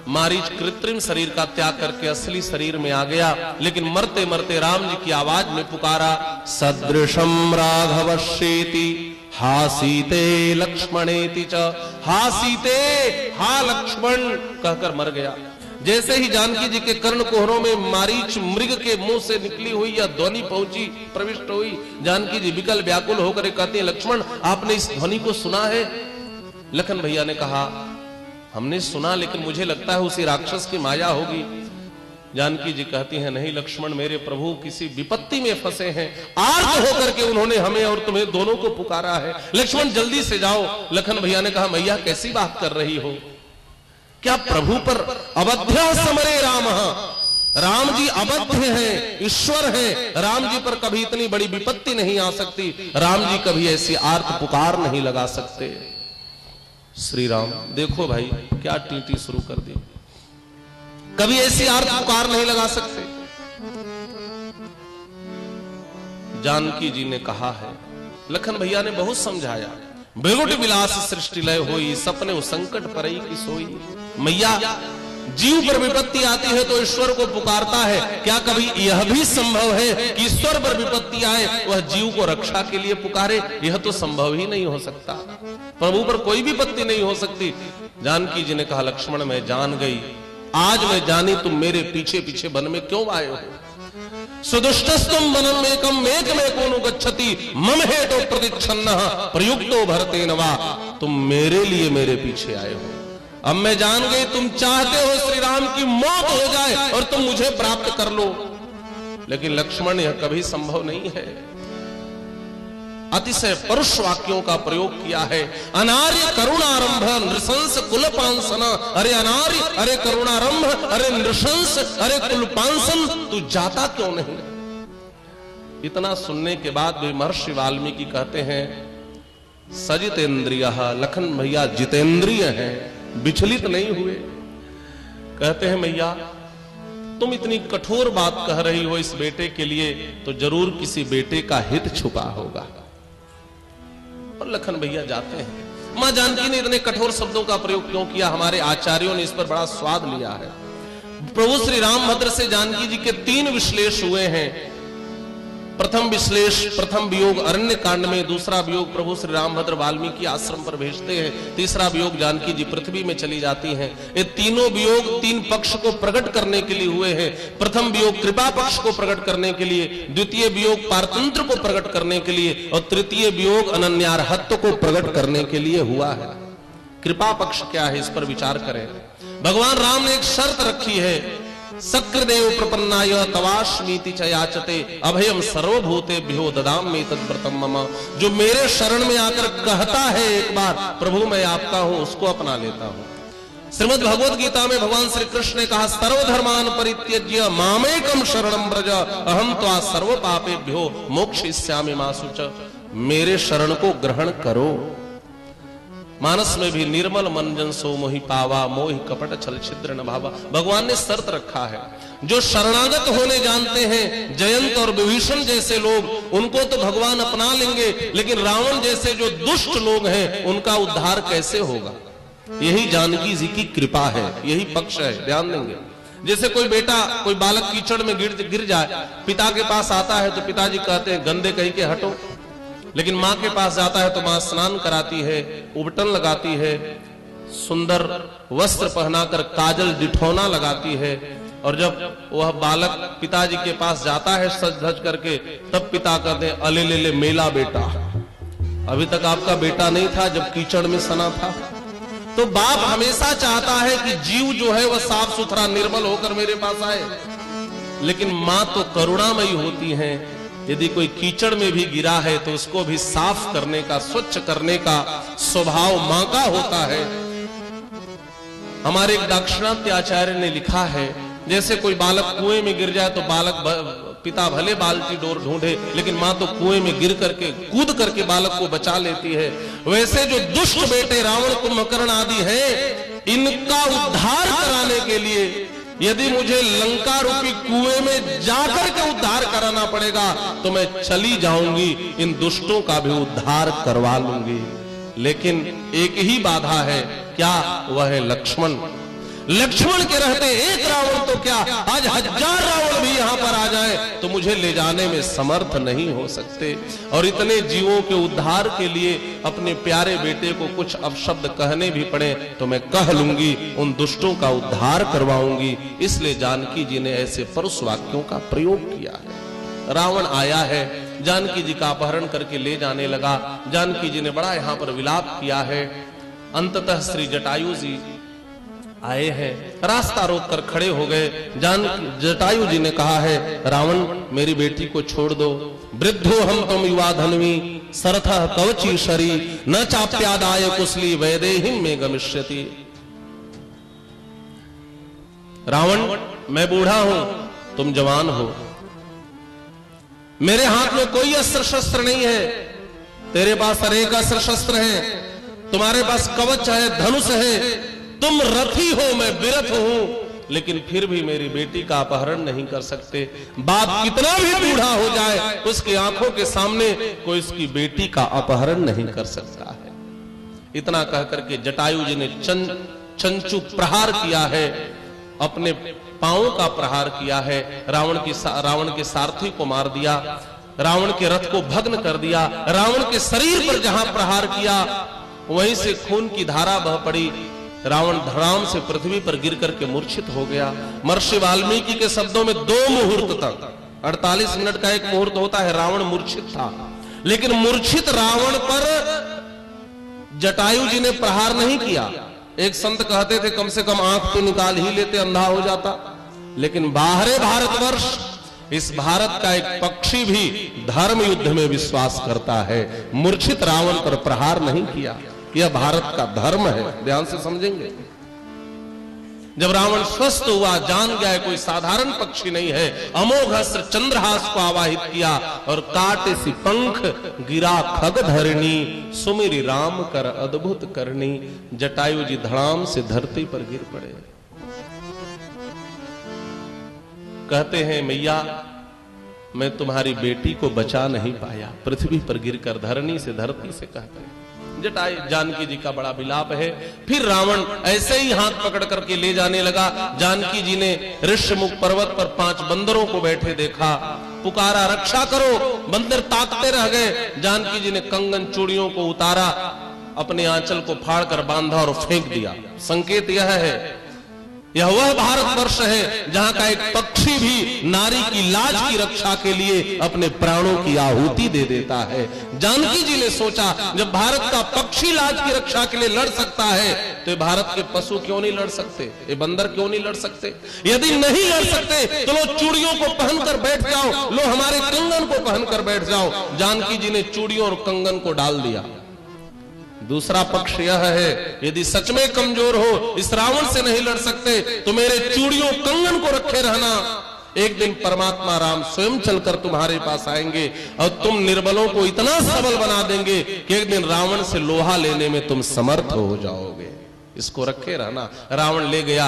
A: मारीच कृत्रिम शरीर का त्याग करके असली शरीर में आ गया, लेकिन मरते मरते राम जी की आवाज में पुकारा, सदृशम राघवश्येति हासीते लक्ष्मणेति च, हासीते हा लक्ष्मण कहकर मर गया। जैसे ही जानकी जी के कर्ण कोहरों में मारीच मृग के मुंह से निकली हुई या ध्वनि पहुंची, प्रविष्ट हुई, जानकी जी विकल व्याकुल होकर कहते हैं, लक्ष्मण आपने इस ध्वनि को सुना है? लखन भैया ने कहा, हमने सुना, लेकिन मुझे लगता है उसी राक्षस की माया होगी। जानकी जी कहती हैं, नहीं लक्ष्मण, मेरे प्रभु किसी विपत्ति में फंसे हैं, आर्त होकर के उन्होंने हमें और तुम्हें दोनों को पुकारा है, लक्ष्मण जल्दी से जाओ। लखन भैया ने कहा, मैया कैसी बात कर रही हो? क्या प्रभु पर अबध्य समरे राम, राम जी अबध्य हैं, ईश्वर हैं, राम जी पर कभी इतनी बड़ी विपत्ति नहीं आ सकती, राम जी कभी ऐसी आर्त पुकार नहीं लगा सकते। श्री राम देखो भाई क्या टीटी शुरू कर दी, कभी ऐसी आर्त पुकार नहीं लगा सकते। जानकी जी ने कहा है, लखन भैया ने बहुत समझाया, बेगुट विलास सृष्टि लय होई, सपने संकट परई की सोई। मैया जीव पर विपत्ति आती है तो ईश्वर को पुकारता है, क्या कभी यह भी संभव है कि ईश्वर पर विपत्ति आए वह जीव को रक्षा के लिए पुकारे? यह तो संभव ही नहीं हो सकता, प्रभु पर कोई विपत्ति नहीं हो सकती। जानकी जी ने कहा, लक्ष्मण मैं जान गई, आज मैं जानी तुम मेरे पीछे पीछे वन में क्यों आए हो। सुदुष्टस्तुम वनम एकम मेघ में कोनो गच्छति मम हेतो प्रतिच्छन्नः प्रयुक्तो भरतेन वा, तुम मेरे लिए मेरे पीछे आए हो। अब मैं जान गई तुम चाहते हो श्री राम की मौत हो जाए और तुम मुझे प्राप्त कर लो, लेकिन लक्ष्मण यह कभी संभव नहीं है। अतिशय परुष वाक्यों का प्रयोग किया है। अनार्य करुणारंभ नृशंस कुलपांसन, अरे अनार्य, अरे करुणारंभ, अरे नृशंस, अरे कुलपांसन, तू जाता क्यों नहीं? इतना सुनने के बाद भी महर्षि वाल्मीकि कहते हैं, सजितेंद्रिय, लखन भैया जितेंद्रिय हैं, विचलित नहीं हुए। कहते हैं, मैया तुम इतनी कठोर बात कह रही हो इस बेटे के लिए, तो जरूर किसी बेटे का हित छुपा होगा। और लखन भैया जाते हैं। मां जानकी ने इतने कठोर शब्दों का प्रयोग क्यों किया? हमारे आचार्यों ने इस पर बड़ा स्वाद लिया है। प्रभु श्री रामभद्र से जानकी जी के 3 विश्लेष हुए हैं। प्रथम विश्लेष, प्रथम वियोग अरण्य कांड में, दूसरा वियोग प्रभु श्री रामभद्र वाल्मीकि आश्रम पर भेजते हैं, तीसरा वियोग जानकी जी पृथ्वी में चली जाती हैं। ये तीनों वियोग 3 पक्ष को प्रकट करने के लिए हुए हैं। प्रथम वियोग कृपा पक्ष को प्रकट करने के लिए, द्वितीय वियोग पारतंत्र को प्रकट करने के लिए, और तृतीय वियोग अनन्यार्हत्व को प्रकट करने के लिए हुआ है। कृपा पक्ष क्या है, इस पर विचार करें। भगवान राम ने एक शर्त रखी है, सक्र प्रपन्नाय तवास्मीति च याचते अभयम सर्वभूतेभ्यो ददामि तद्व्रतम मम। जो मेरे शरण में आकर कहता है एक बार प्रभु मैं आपका हूं, उसको अपना लेता हूं। श्रीमद् भगवद गीता में भगवान श्री कृष्ण ने कहा, सर्वधर्मान परित्यज्य मामेकम शरणं व्रज अहम त्वा सर्व पापेभ्यो मोक्षयिष्यामि मा शुच। मेरे शरण को ग्रहण करो। मानस में भी निर्मल मंजन सो मोहि पावा, मोहि कपट छल छिद्र न भावा। भगवान ने शर्त रखा है, जो शरणागत होने जानते हैं, जयंत और विभीषण जैसे लोग, उनको तो भगवान अपना लेंगे, लेकिन रावण जैसे जो दुष्ट लोग हैं उनका उद्धार कैसे होगा? यही जानकी जी की कृपा है, यही पक्ष है। ध्यान देंगे, जैसे कोई बेटा, कोई बालक कीचड़ में गिर जाए, पिता के पास आता है तो पिताजी कहते हैं गंदे कहीं के हटो, लेकिन मां के पास जाता है तो मां स्नान कराती है, उबटन लगाती है, सुंदर वस्त्र पहनाकर काजल डिठौना लगाती है, और जब वह बालक पिताजी के पास जाता है सज धज करके, तब पिता कहते हैं अले ले ले मेला बेटा, अभी तक आपका बेटा नहीं था जब कीचड़ में सना था। तो बाप हमेशा चाहता है कि जीव जो है वह साफ सुथरा निर्मल होकर मेरे पास आए, लेकिन मां तो करुणामयी होती है। यदि कोई कीचड़ में भी गिरा है तो उसको भी साफ करने का, स्वच्छ करने का स्वभाव मां का होता है। हमारे एक दाक्षिणात्य आचार्य ने लिखा है, जैसे कोई बालक कुएं में गिर जाए तो पिता भले बाल्टी डोर ढूंढे, लेकिन मां तो कुएं में गिर करके, कूद करके बालक को बचा लेती है। वैसे जो दुष्ट बेटे रावण, कुंभकर्ण आदि हैं, इनका उद्धार कराने के लिए यदि मुझे लंका रूपी कुएं में जाकर के उद्धार कराना पड़ेगा तो मैं चली जाऊंगी, इन दुष्टों का भी उद्धार करवा लूंगी। लेकिन एक ही बाधा है, क्या? वह है लक्ष्मण। लक्ष्मण के रहते एक रावण तो क्या, आज 1000 रावण भी यहां पर आ जाए तो मुझे ले जाने में समर्थ नहीं हो सकते। और इतने जीवों के उद्धार के लिए अपने प्यारे बेटे को कुछ अपशब्द कहने भी पड़े तो मैं कह लूंगी, उन दुष्टों का उद्धार करवाऊंगी। इसलिए जानकी जी ने ऐसे परुष वाक्यों का प्रयोग किया है। रावण आया है, जानकी जी का अपहरण करके ले जाने लगा। जानकी जी ने बड़ा यहां पर विलाप किया है। अंततः श्री जटायु जी आए हैं, रास्ता रोक कर खड़े हो गए। जटायु जी ने कहा है, रावण मेरी बेटी को छोड़ दो। वृद्धो हम तुम युवा धनवी सरथः कवची शरी न चाप्यादाय कुशली वैदेहिम में गमिष्यति। रावण मैं बूढ़ा हूं, तुम जवान हो, मेरे हाथ में कोई अस्त्र शस्त्र नहीं है, तेरे पास अनेक अस्त्र शस्त्र हैं, तुम्हारे पास कवच है, धनुष है, तुम रथी हो, मैं विरथ हूं, लेकिन फिर भी मेरी बेटी का अपहरण नहीं कर सकते। बाप कितना भी बूढ़ा हो जाए, उसकी आंखों के सामने कोई उसकी बेटी का अपहरण नहीं कर सकता है। इतना कहकर के जटायु जी ने चंचु प्रहार किया है, अपने पांवों का प्रहार किया है। रावण के सारथी को मार दिया, रावण के रथ को भग्न कर दिया। रावण के शरीर पर जहां प्रहार किया वहीं से खून की धारा बह पड़ी। रावण धड़ाम से पृथ्वी पर गिर करके मूर्छित हो गया। महर्षि वाल्मीकि के शब्दों में 2 मुहूर्त तक 48 मिनट का एक मुहूर्त होता है, रावण मूर्छित था। लेकिन मूर्छित रावण पर जटायु जी ने प्रहार नहीं किया। एक संत कहते थे कम से कम आंख तो निकाल ही लेते, अंधा हो जाता। लेकिन बाहरे भारतवर्ष, इस भारत का एक पक्षी भी धर्म युद्ध में विश्वास करता है। मूर्छित रावण पर प्रहार नहीं किया, यह भारत का धर्म है, ध्यान से समझेंगे। जब रावण स्वस्थ हुआ, जान गया कोई साधारण पक्षी नहीं है, अमोघ अस्त्र चंद्रहास को आवाहित किया और काटे सी पंख गिरा खग धरणी सुमिरी राम कर अद्भुत करनी। जटायु जी धड़ाम से धरती पर गिर पड़े। कहते हैं मैया मैं तुम्हारी बेटी को बचा नहीं पाया, पृथ्वी पर गिरकर धरणी से धरती से कहते हैं। जटायु जानकी जी का बड़ा विलाप है। फिर रावण ऐसे ही हाथ पकड़ करके ले जाने लगा। जानकी जी ने ऋष्यमुख पर्वत पर 5 बंदरों को बैठे देखा, पुकारा रक्षा करो, बंदर ताकते रह गए। जानकी जी ने कंगन चूड़ियों को उतारा, अपने आंचल को फाड़कर बांधा और फेंक दिया। संकेत यह है, यह वह भारतवर्ष है जहां का एक पक्षी भी नारी की लाज की रक्षा के लिए अपने प्राणों की आहुति दे देता है। जानकी जी ने सोचा जब भारत का पक्षी लाज की रक्षा के लिए लड़ सकता है तो भारत के पशु क्यों नहीं लड़ सकते, ये बंदर क्यों नहीं लड़ सकते। यदि नहीं लड़ सकते तो लो चूड़ियों को पहनकर बैठ जाओ, लो हमारे कंगन को पहनकर बैठ जाओ। जानकी जी ने चूड़ियों और कंगन को डाल दिया। दूसरा पक्ष यह है, यदि सच में कमजोर हो, इस रावण से नहीं लड़ सकते तो मेरे चूड़ियों कंगन को रखे रहना। एक दिन परमात्मा राम स्वयं चलकर तुम्हारे पास आएंगे और तुम निर्बलों को इतना सबल बना देंगे कि एक दिन रावण से लोहा लेने में तुम समर्थ हो जाओगे। इसको रखे रहना। रावण ले गया,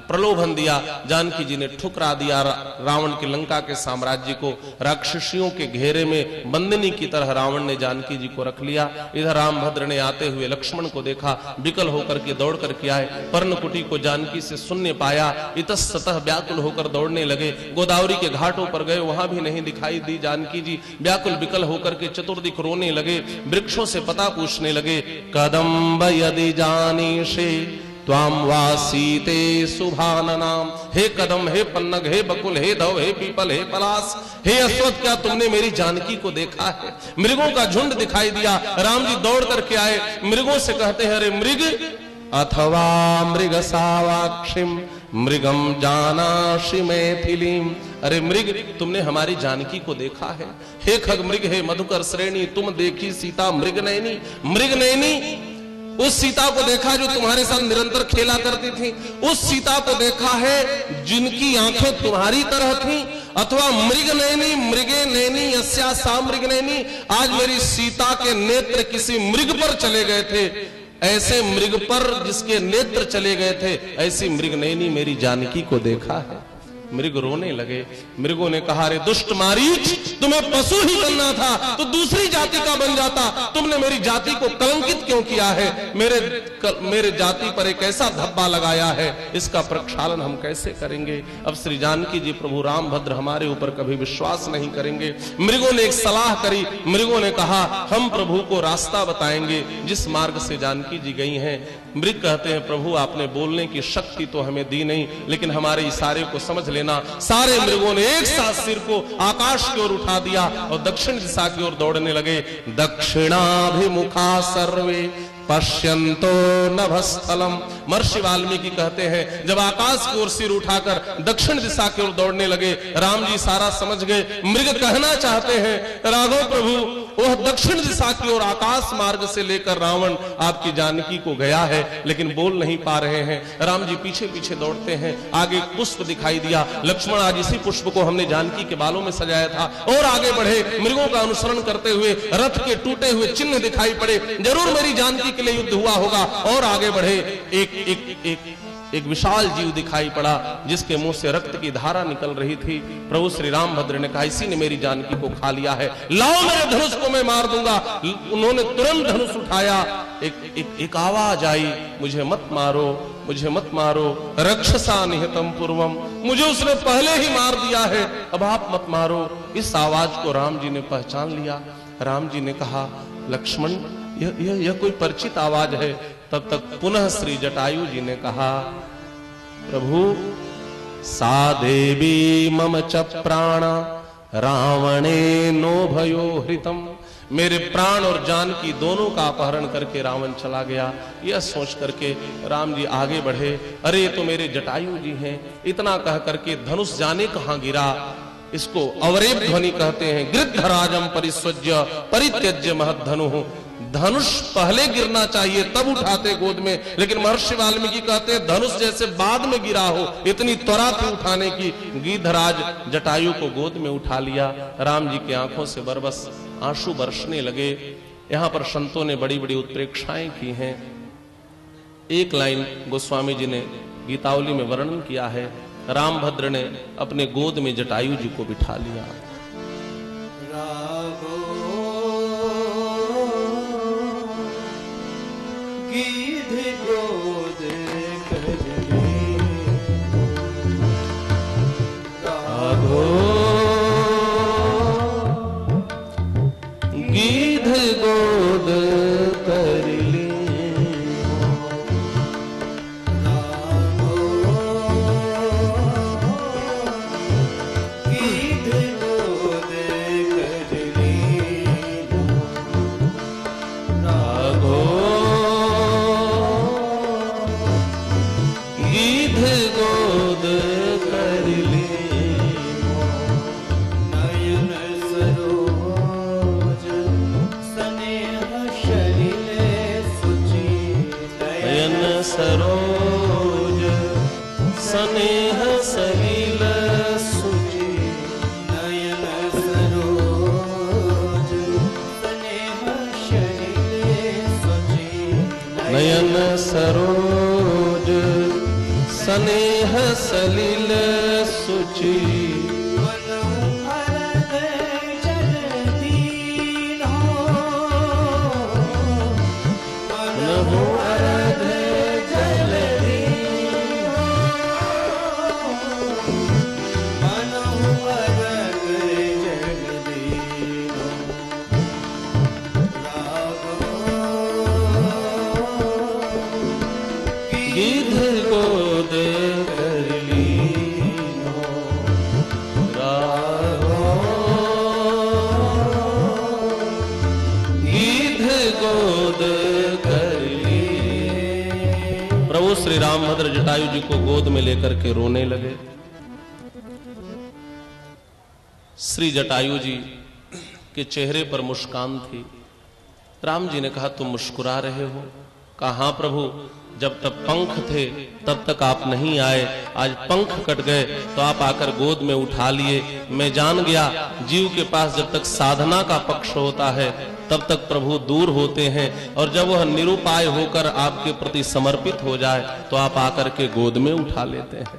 A: प्रलोभन दिया, जानकी जी ने ठुकरा दिया रावण के लंका के साम्राज्य को। राक्षसियों के घेरे में बंदिनी की तरह रावण ने जानकी जी को रख लिया। इधर रामभद्र ने आते हुए लक्ष्मण को देखा, विकल होकर के दौड़ करके आए। पर्णकुटी को जानकी से शून्य पाया, इतस्ततः व्याकुल होकर दौड़ने लगे। गोदावरी के घाटों पर गए, वहां भी नहीं दिखाई दी जानकी जी। व्याकुल विकल होकर के चतुर्दिक रोने लगे, वृक्षों से पता पूछने लगे। कदम्ब यदि जानीषे त्वाम वासीते सुभाननाम। हे कदम, हे पन्नग, हे बकुल, हे धव, हे पीपल, हे पलास, हे अश्वत्थ, क्या तुमने मेरी जानकी को देखा है। मृगों का झुंड दिखाई दिया। राम जी दौड़ करके आए, मृगों से कहते हैं अरे मृग अथवा मृग सावाक्षिम मृगम जानाशि मैथिलीम। अरे मृग, तुमने हमारी जानकी को देखा है। हे खग मृग, हे मधुकर श्रेणी, तुम देखी सीता मृग नैनी। मृग नैनी उस सीता को देखा जो तुम्हारे साथ निरंतर खेला करती थी। उस सीता को देखा है जिनकी आंखें तुम्हारी तरह थी। अथवा मृग नैनी, मृगे नैनी यस्या सा मृग नैनी। आज मेरी सीता के नेत्र किसी मृग पर चले गए थे, ऐसे मृग पर जिसके नेत्र चले गए थे, ऐसी मृग नैनी मेरी जानकी को देखा है। मृग रोने लगे। मृगों ने कहा, रे दुष्ट मारीच, तुम्हें पशु ही बनना था तो दूसरी जाति का बन जाता। तुमने मेरी जाति को कलंकित क्यों किया है? मेरे जाति पर एक ऐसा धब्बा लगाया है, इसका प्रक्षालन हम कैसे करेंगे? अब श्री जानकी जी प्रभु रामभद्र हमारे ऊपर कभी विश्वास नहीं करेंगे। मृगों ने एक सलाह करी। मृगों ने कहा हम प्रभु को रास्ता बताएंगे जिस मार्ग से जानकी जी गई हैं। मृग कहते हैं प्रभु आपने बोलने की शक्ति तो हमें दी नहीं, लेकिन हमारे इशारे को समझ लेना। सारे मृगों ने एक साथ सिर को आकाश की ओर उठा दिया और दक्षिण दिशा की ओर दौड़ने लगे। दक्षिणाभिमुखा सर्वे पश्यंतो नभस्थलम। महर्षि वाल्मीकि कहते हैं जब आकाश की ओर सिर उठाकर दक्षिण दिशा की ओर दौड़ने लगे, राम जी सारा समझ गए। मृग कहना चाहते हैं राघव प्रभु वह दक्षिण दिशा की ओर आकाश मार्ग से लेकर रावण आपकी जानकी को गया है, लेकिन बोल नहीं पा रहे हैं। राम जी पीछे पीछे दौड़ते हैं। आगे पुष्प दिखाई दिया। लक्ष्मण आज इसी पुष्प को हमने जानकी के बालों में सजाया था। और आगे बढ़े, मृगों का अनुसरण करते हुए रथ के टूटे हुए चिन्ह दिखाई पड़े। जरूर मेरी जानकी के लिए युद्ध हुआ होगा। और आगे बढ़े, एक विशाल जीव दिखाई पड़ा जिसके मुंह से रक्त की धारा निकल रही थी। प्रभु श्री रामभद्र ने कहा इसी ने मेरी जानकी को खा लिया है, लाओ मेरे धनुष को मैं मार दूंगा। उन्होंने तुरंत धनुष उठाया। एक आवाज आई, मुझे मत मारो, मुझे मत मारो, रक्षसा निहतम पूर्वम, मुझे उसने पहले ही मार दिया है, अब आप मत मारो। इस आवाज को राम जी ने पहचान लिया। राम जी ने कहा लक्ष्मण यह कोई परिचित आवाज है। तब तक पुनः श्री जटायु जी ने कहा प्रभु सा देवी मम च प्राण रावणे नो भयो हृतम। मेरे प्राण और जानकी दोनों का अपहरण करके रावण चला गया। यह सोच करके राम जी आगे बढ़े। अरे ये तो मेरे जटायु जी हैं। इतना कह करके धनुष जाने कहां गिरा। इसको अवरेप ध्वनि कहते हैं। गृद्धराजम परिस्वज्य परित्यज्य महद्धनु। धनुष पहले गिरना चाहिए तब उठाते गोद में, लेकिन महर्षि वाल्मीकि कहते हैं धनुष जैसे बाद में गिरा हो, इतनी त्वरा थी उठाने की। गिद्धराज जटायु को गोद में उठा लिया। राम जी की आंखों से बरबस आंसू बरसने लगे। यहां पर संतों ने बड़ी बड़ी उत्प्रेक्षाएं की हैं। एक लाइन गोस्वामी जी ने गीतावली में वर्णन किया है। रामभद्र ने अपने गोद में जटायु जी को बिठा लिया।
B: गिद्ध गोद करली राघो, गिद्ध गोद करली राघो, गिद्ध गोद करली राघो, गोद करली नयन सरोज स्नेह शैल सुचि। नयन सरोज स्नेह सलिल सुचि। नयन सरोज स्नेह शैल सुचि। नयन सरोज स्नेह सलिल सुचि।
A: श्री रामभद्र जटायु जी को गोद में लेकर के रोने लगे। श्री जटायु जी के चेहरे पर मुस्कान थी। राम जी ने कहा तुम मुस्कुरा रहे हो? कहा हाँ प्रभु, जब तक पंख थे तब तक आप नहीं आए, आज पंख कट गए तो आप आकर गोद में उठा लिए। मैं जान गया जीव के पास जब तक साधना का पक्ष होता है तब तक प्रभु दूर होते हैं, और जब वह निरुपाय होकर आपके प्रति समर्पित हो जाए तो आप आकर के गोद में उठा लेते हैं।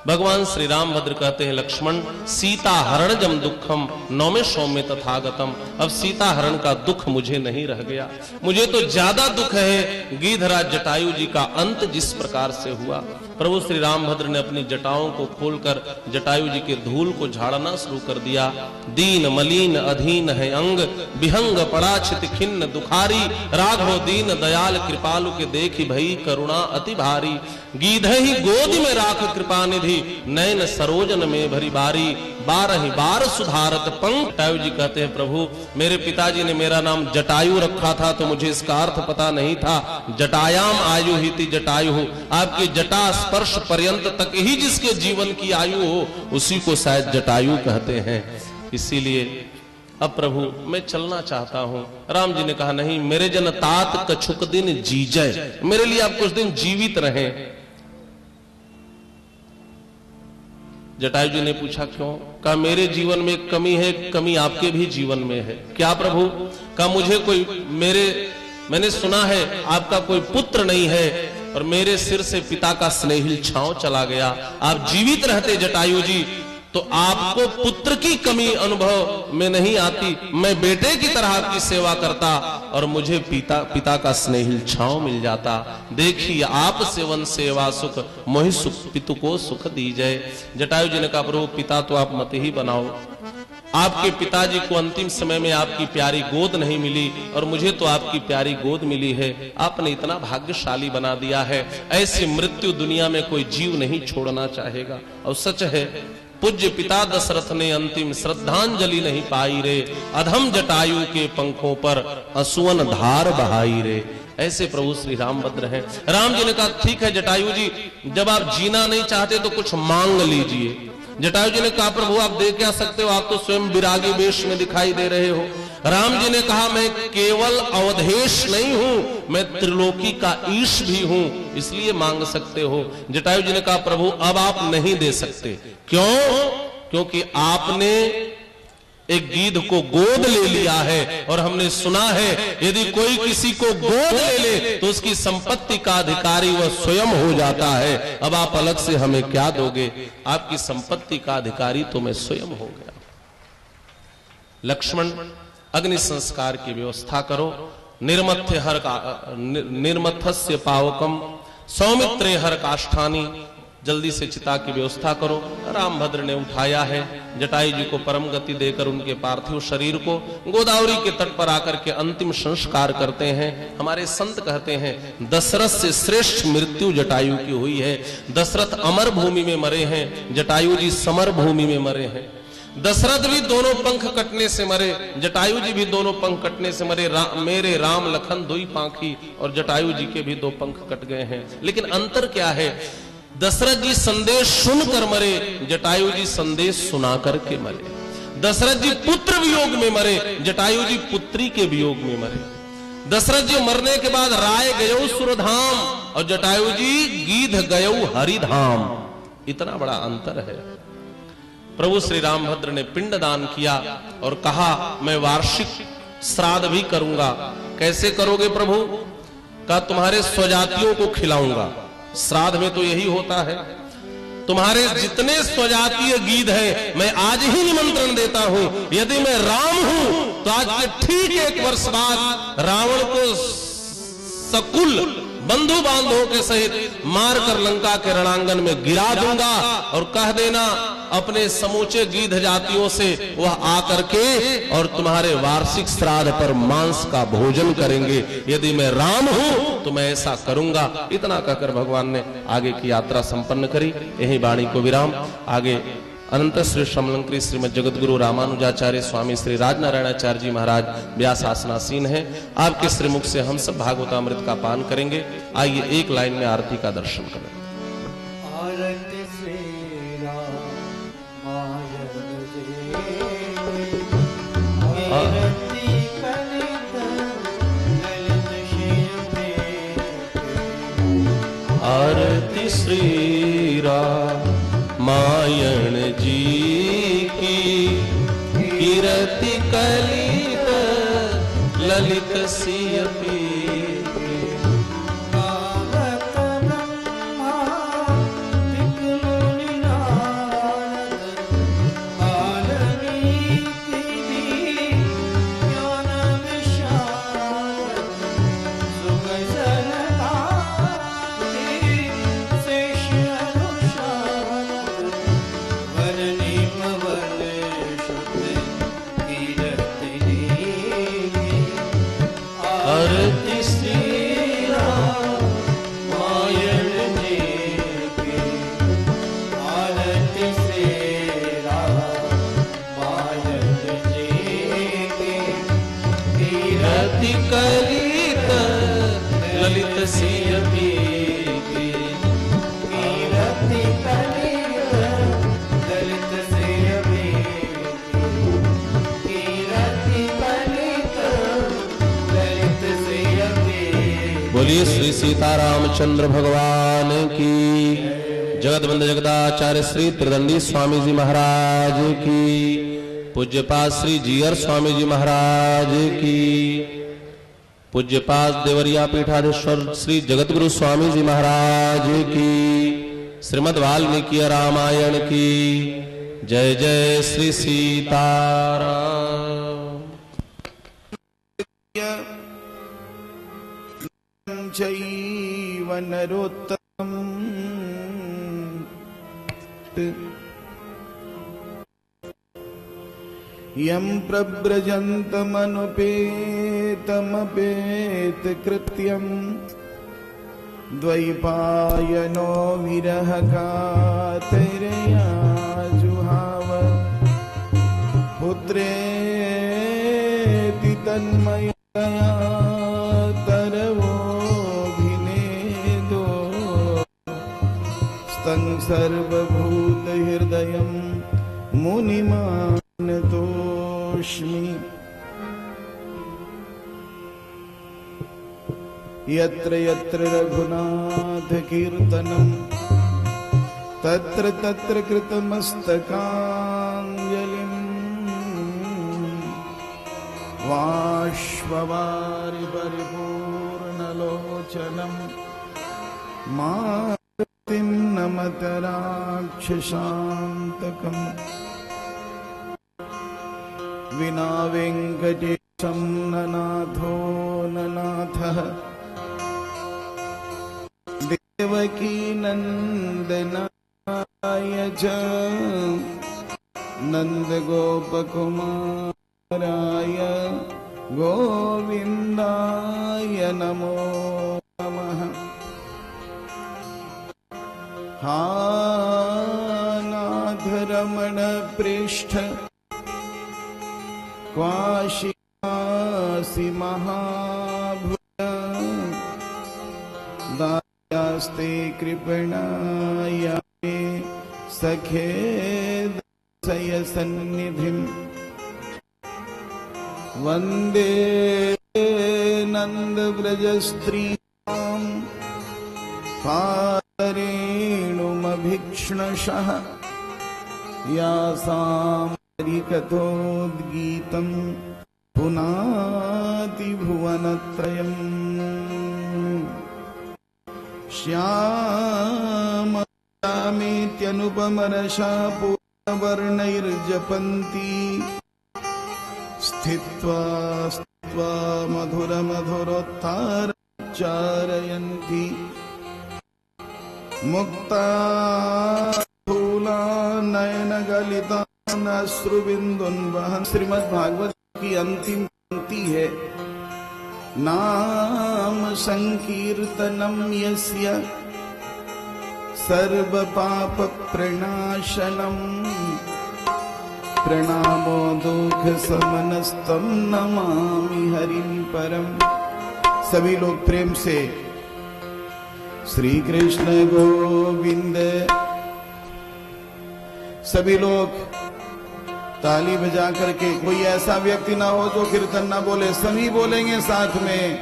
A: भगवान श्री रामभद्र कहते हैं लक्ष्मण सीता हरण जम दुखम नौमे सौम्य तथागतम। अब सीता हरण का दुख मुझे नहीं रह गया, मुझे तो ज्यादा दुख है गीधराज जटायु जी का अंत जिस प्रकार से हुआ। प्रभु श्री रामभद्र ने अपनी जटाओं को खोलकर जटायु जी के धूल को झाड़ना शुरू कर दिया। दीन मलिन अधीन है अंग, विहंग पड़ा छित खिन्न दुखारी, राघव दीन दयाल कृपालु के देखी भई करुणा अति भारी। गीध ही गोद में राख कृपा निधि, नैन सरोजन में भरी बारी, 12 बार सुधारत पंख। जटायु जी कहते हैं प्रभु मेरे पिताजी ने मेरा नाम जटायु रखा था तो मुझे इसका अर्थ पता नहीं था। जटायाम आयु ही थी जटायु, आपकी जटा स्पर्श पर्यंत तक ही जिसके जीवन की आयु हो उसी को शायद जटायु कहते हैं। इसीलिए अब प्रभु मैं चलना चाहता हूं। राम जी ने कहा नहीं, मेरे जन तात कछुक दिन जीजय, मेरे लिए आप कुछ दिन जीवित रहें। जटायु जी ने पूछा क्यों? कहा मेरे जीवन में एक कमी है, कमी आपके भी जीवन में है। क्या प्रभु? कहा मुझे कोई मैंने सुना है आपका कोई पुत्र नहीं है और मेरे सिर से पिता का स्नेहिल छांव चला गया। आप जीवित रहते जटायु जी तो आपको पुत्र की कमी अनुभव में नहीं आती, मैं बेटे की तरह आपकी सेवा करता और मुझे पिता का स्नेहिल छांव मिल जाता। देखिए आप सेवन सेवा सुख, मोहि सुख पितु को सुख दीजय। जटायु जी ने कहा प्रभु पिता तो आप मत ही बनाओ, आपके पिताजी को अंतिम समय में आपकी प्यारी गोद नहीं मिली और मुझे तो आपकी प्यारी गोद मिली है। आपने इतना भाग्यशाली बना दिया है, ऐसी मृत्यु दुनिया में कोई जीव नहीं छोड़ना चाहेगा। और सच है पूज्य पिता दशरथ ने अंतिम श्रद्धांजलि नहीं पाई रे, अधम जटायु के पंखों पर असुवन धार बहाई रे। ऐसे प्रभु श्री रामभद्र हैं। राम जी ने कहा ठीक है जटायु जी, जब आप जीना नहीं चाहते तो कुछ मांग लीजिए। जटायु जी ने कहा प्रभु आप दे क्या सकते हो, आप तो स्वयं विरागी वेश में दिखाई दे रहे हो। राम जी ने कहा मैं केवल अवधेश नहीं हूं, मैं त्रिलोकी का ईश भी हूं, इसलिए मांग सकते हो। जटायु जी ने कहा प्रभु अब आप नहीं दे सकते। क्यों? क्योंकि आपने एक गीध को गोद ले लिया है और हमने सुना है यदि कोई किसी को गोद ले तो उसकी संपत्ति का अधिकारी वह स्वयं हो जाता है। अब आप अलग से हमें क्या दोगे? आपकी संपत्ति का अधिकारी तो मैं स्वयं हो गया। लक्ष्मण अग्नि संस्कार की व्यवस्था करो। निर्मथस्य पावकम सौमित्रे हर काष्ठानी, जल्दी से चिता की व्यवस्था करो। रामभद्र ने उठाया है, जटायु जी को परम गति देकर उनके पार्थिव शरीर को गोदावरी के तट पर आकर के अंतिम संस्कार करते हैं। हमारे संत कहते हैं दशरथ से श्रेष्ठ मृत्यु जटायु की हुई है। दशरथ अमर भूमि में मरे हैं, जटायु जी समर भूमि में मरे हैं। दशरथ भी दोनों पंख कटने से मरे, जटायु जी भी दोनों पंख कटने से मरे। मेरे राम लखन दुई पांखी, और जटायु जी के भी 2 पंख कट गए हैं। लेकिन अंतर क्या है? दशरथ जी संदेश सुनकर मरे, जटायु जी संदेश सुना करके मरे। दशरथ जी पुत्र वियोग में मरे, जटायु जी पुत्री के वियोग में मरे। दशरथ जी मरने के बाद राय गयो सुरधाम और जटायु जी गीध गयो हरिधाम। इतना बड़ा अंतर है। प्रभु श्री रामभद्र ने पिंडदान किया और कहा मैं वार्षिक श्राद्ध भी करूंगा। कैसे करोगे प्रभु? कहा तुम्हारे स्वजातियों को खिलाऊंगा। श्राद्ध में तो यही होता है, तुम्हारे जितने स्वजातीय गीध हैं मैं आज ही निमंत्रण देता हूं। यदि मैं राम हूं तो आज के ठीक 1 वर्ष बाद रावण को सकुल बंधु बांधवों के सहित मारकर लंका के रणांगण में गिरा दूंगा और कह देना अपने समूचे गीध जातियों से वह आकर के और तुम्हारे वार्षिक श्राद्ध पर मांस का भोजन करेंगे। यदि मैं राम हूं तो मैं ऐसा करूंगा। इतना कहकर भगवान ने आगे की यात्रा संपन्न करी। यही वाणी को विराम। आगे अनंत श्री समलंकृ श्रीमद जगतगुरु रामानुजाचार्य स्वामी श्री राजनारायणाचार्य जी महाराज व्यास आसनासीन है। आपके श्रीमुख से हम सब भागवतामृत का पान करेंगे। आइए एक लाइन में आरती का दर्शन करें।
B: आरती श्री
A: आरती श्री रामायण जी की, कीरति कलित ललित सिय
B: ब्रह्मा विष्णु पवन शुद्ध कीरत देगी। आरती श्री रामायण जी की। आरती श्री रामायण जी की। कीरत
A: कलित ललित सिय की।
B: कीरति कलित ललित सिय की। कीरति कलित ललित सिय की।
A: बोलिए श्री सीतारामचंद्र भगवान की। जगतबंद जगदाचार्य श्री त्रिदंडी स्वामी जी महाराज की। पूज्यपाद श्री जीयर स्वामी जी महाराज की। पूज्यपाद देवरिया पीठाधीश्वर श्री जगतगुरु स्वामी जी महाराज की। श्रीमद् वाल्मीकि रामायण की जय जय श्री सीताराम।
C: चैव नरोत्तमम् यं प्रव्रजन्तमनुपेतमपेतकृत्यम् द्वैपायनो विरहकातरया जुहाव पुत्रेति तन्मयतया तरवोऽभिनेदो स्तं सर्वभूतहृदयं मुनिमानतोऽस्मि। यत्र यत्र रघुनाथकीर्तनं तत्र तत्र कृतमस्तकाञ्जलिं बाष्पवारि परिपूर्णलोचनं मारुतिं नमत राक्षसान्तकम्। विना वेङ्कटेशं ननाथो ननाथः देवकी नन्दनाय च नन्दगोपकुमाराय गोविन्दाय नमो नमः। हा नाथ रमण पृष्ठ क्वाशिकासि महाभूत दायास्ते कृपणाय मे सखे दर्शय सन्निधिम्। वन्दे नन्दव्रजस्त्रीणां पारेणुमभीक्ष्णशः यासाम् हरिकथोद्गीतं पुनाति भुवनत्रयम्। श्याममेत्यनुपमरसा पूर्णवर्णैर्जपन्ती स्थित्वा स्थित्वा मधुरमधुरोत्तारच्चारयन्ति मुक्ता फूला नयनगलिता अश्रुबिन्दुन् वहन्। श्रीमद्भागवत की अंतिम पंक्ति है, नाम संकीर्तनम यस्य सर्व पाप प्रणाशनम प्रणामो दुख समनस्तम नमामि हरिं परम। सभी लोग प्रेम से श्री कृष्ण गोविंद। सभी लोग ताली बजा करके, कोई ऐसा व्यक्ति ना हो जो कीर्तन ना बोले, सभी बोलेंगे साथ में।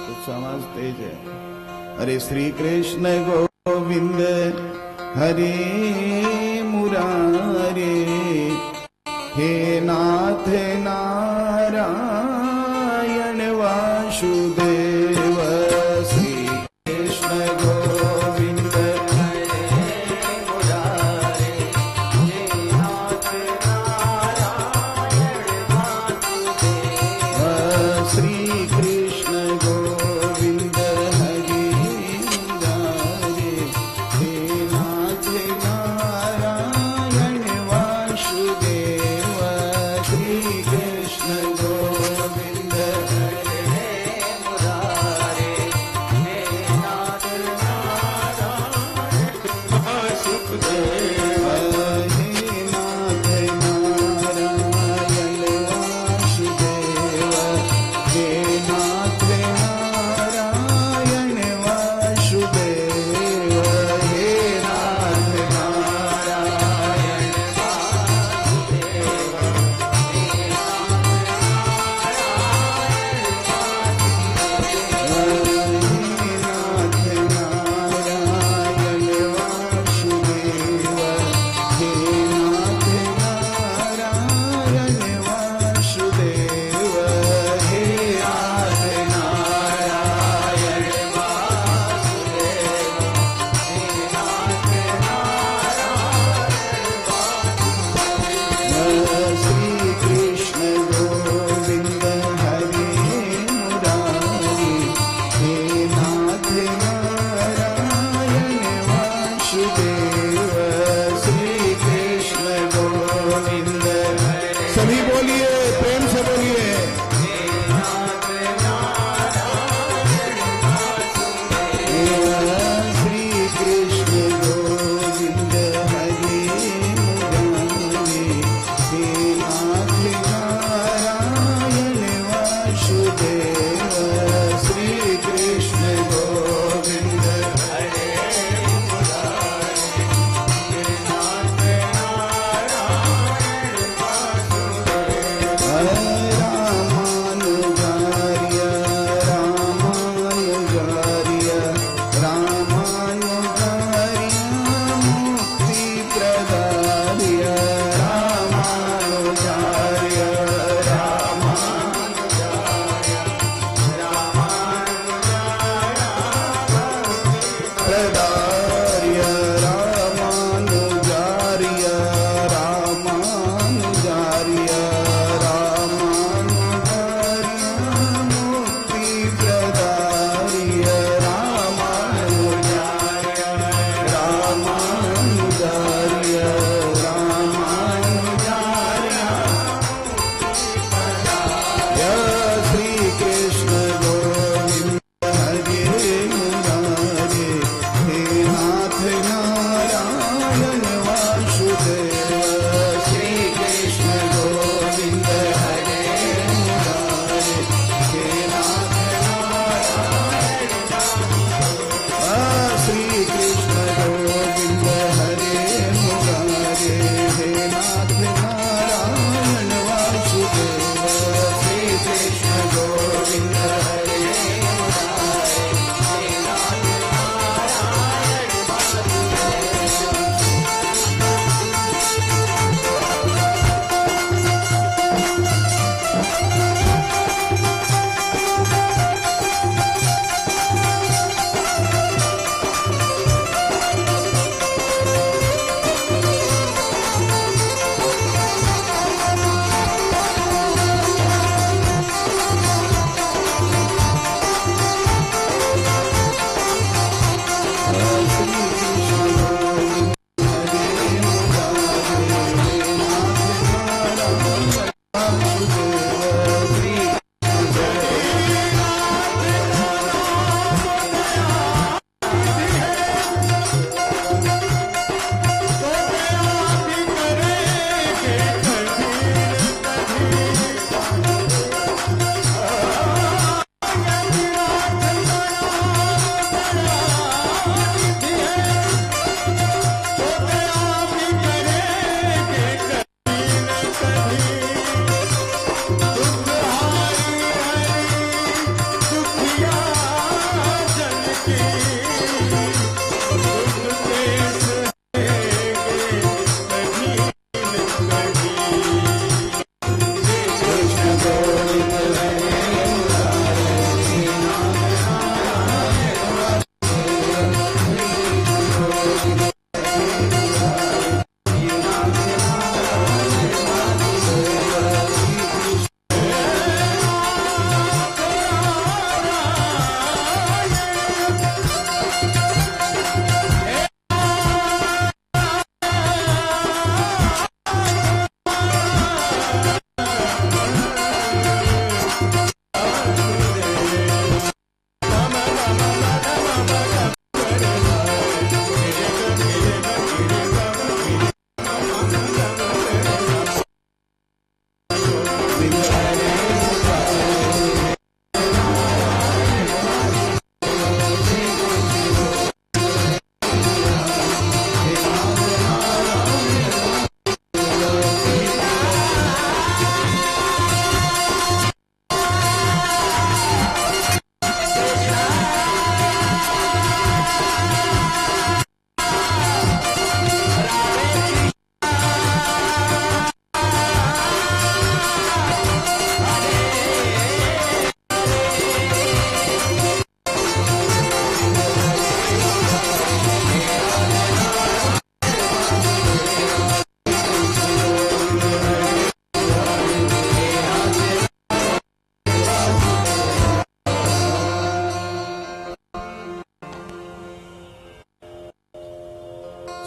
C: कुछ आवाज तेज है। हरे श्री कृष्ण गोविंद हरे मुरारे, हे नाथ नारायण वासुदेव। श्री कृष्ण गोविंद श्री कृष्ण गोविंद हरे मुरार्य रामानुजार्य रामानुजार्य रामानुजार्य मुक्ति प्रदार्य रामानुजार्य रामानुजार्य रामानुजार्य श्री कृष्ण गोविंद हरे मुरारे हे नाथ नारायण वासुदेव श्री कृष्ण गोविंद हरे मुरारे हे नाथ नारायण श्री कृष्ण गोविंद हरे मुरारे हे नाथ नारायण वासुदेव श्री कृष्ण गोविंद हरे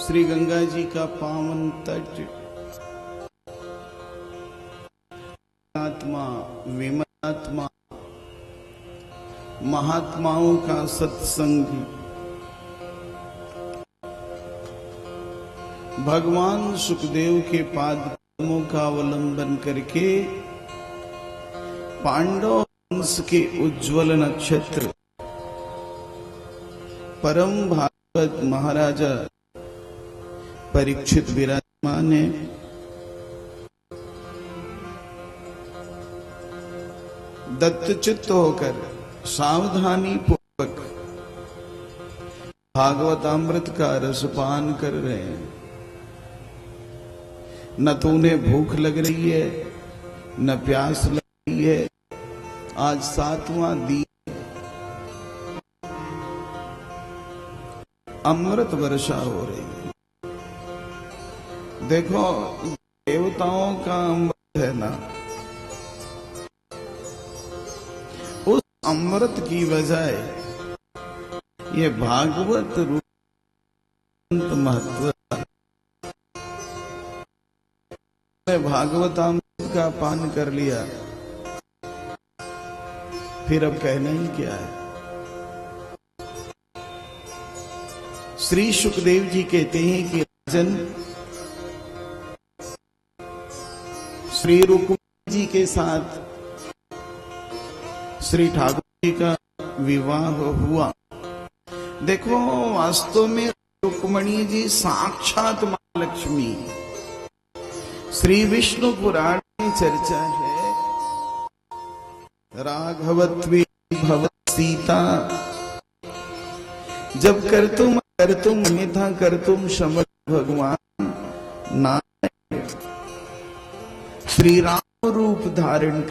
C: श्री गंगा जी का पावन तट, आत्मा विमलात्मा महात्माओं का सत्संग, भगवान सुखदेव के पाद कदमों का अवलंबन करके पांडव वंश के उज्ज्वल नक्षत्र परम भागवत महाराजा परीक्षित विराजमान है। दत्तचित्त होकर सावधानी पूर्वक भागवतामृत का रसपान कर रहे हैं। न तो उन्हें भूख लग रही है न प्यास लग रही है। आज 7वां दिन अमृत वर्षा हो रही है। देखो देवताओं का अमृत है ना, उस अमृत की बजाय ये भागवत रूप महत्व, भागवतामृत का पान कर लिया, फिर अब कहना ही क्या है। श्री सुखदेव जी कहते हैं कि राजन, श्री रुक्मिणी जी के साथ श्री ठाकुर जी का विवाह हुआ। देखो वास्तव में रुक्मिणी जी साक्षात मां लक्ष्मी। श्री विष्णु पुराण में चर्चा है, राघवत्वे भवत सीता, जब करतुम अन्यथा करतुम समर्थ भगवान नारायण श्री राम रूप धारण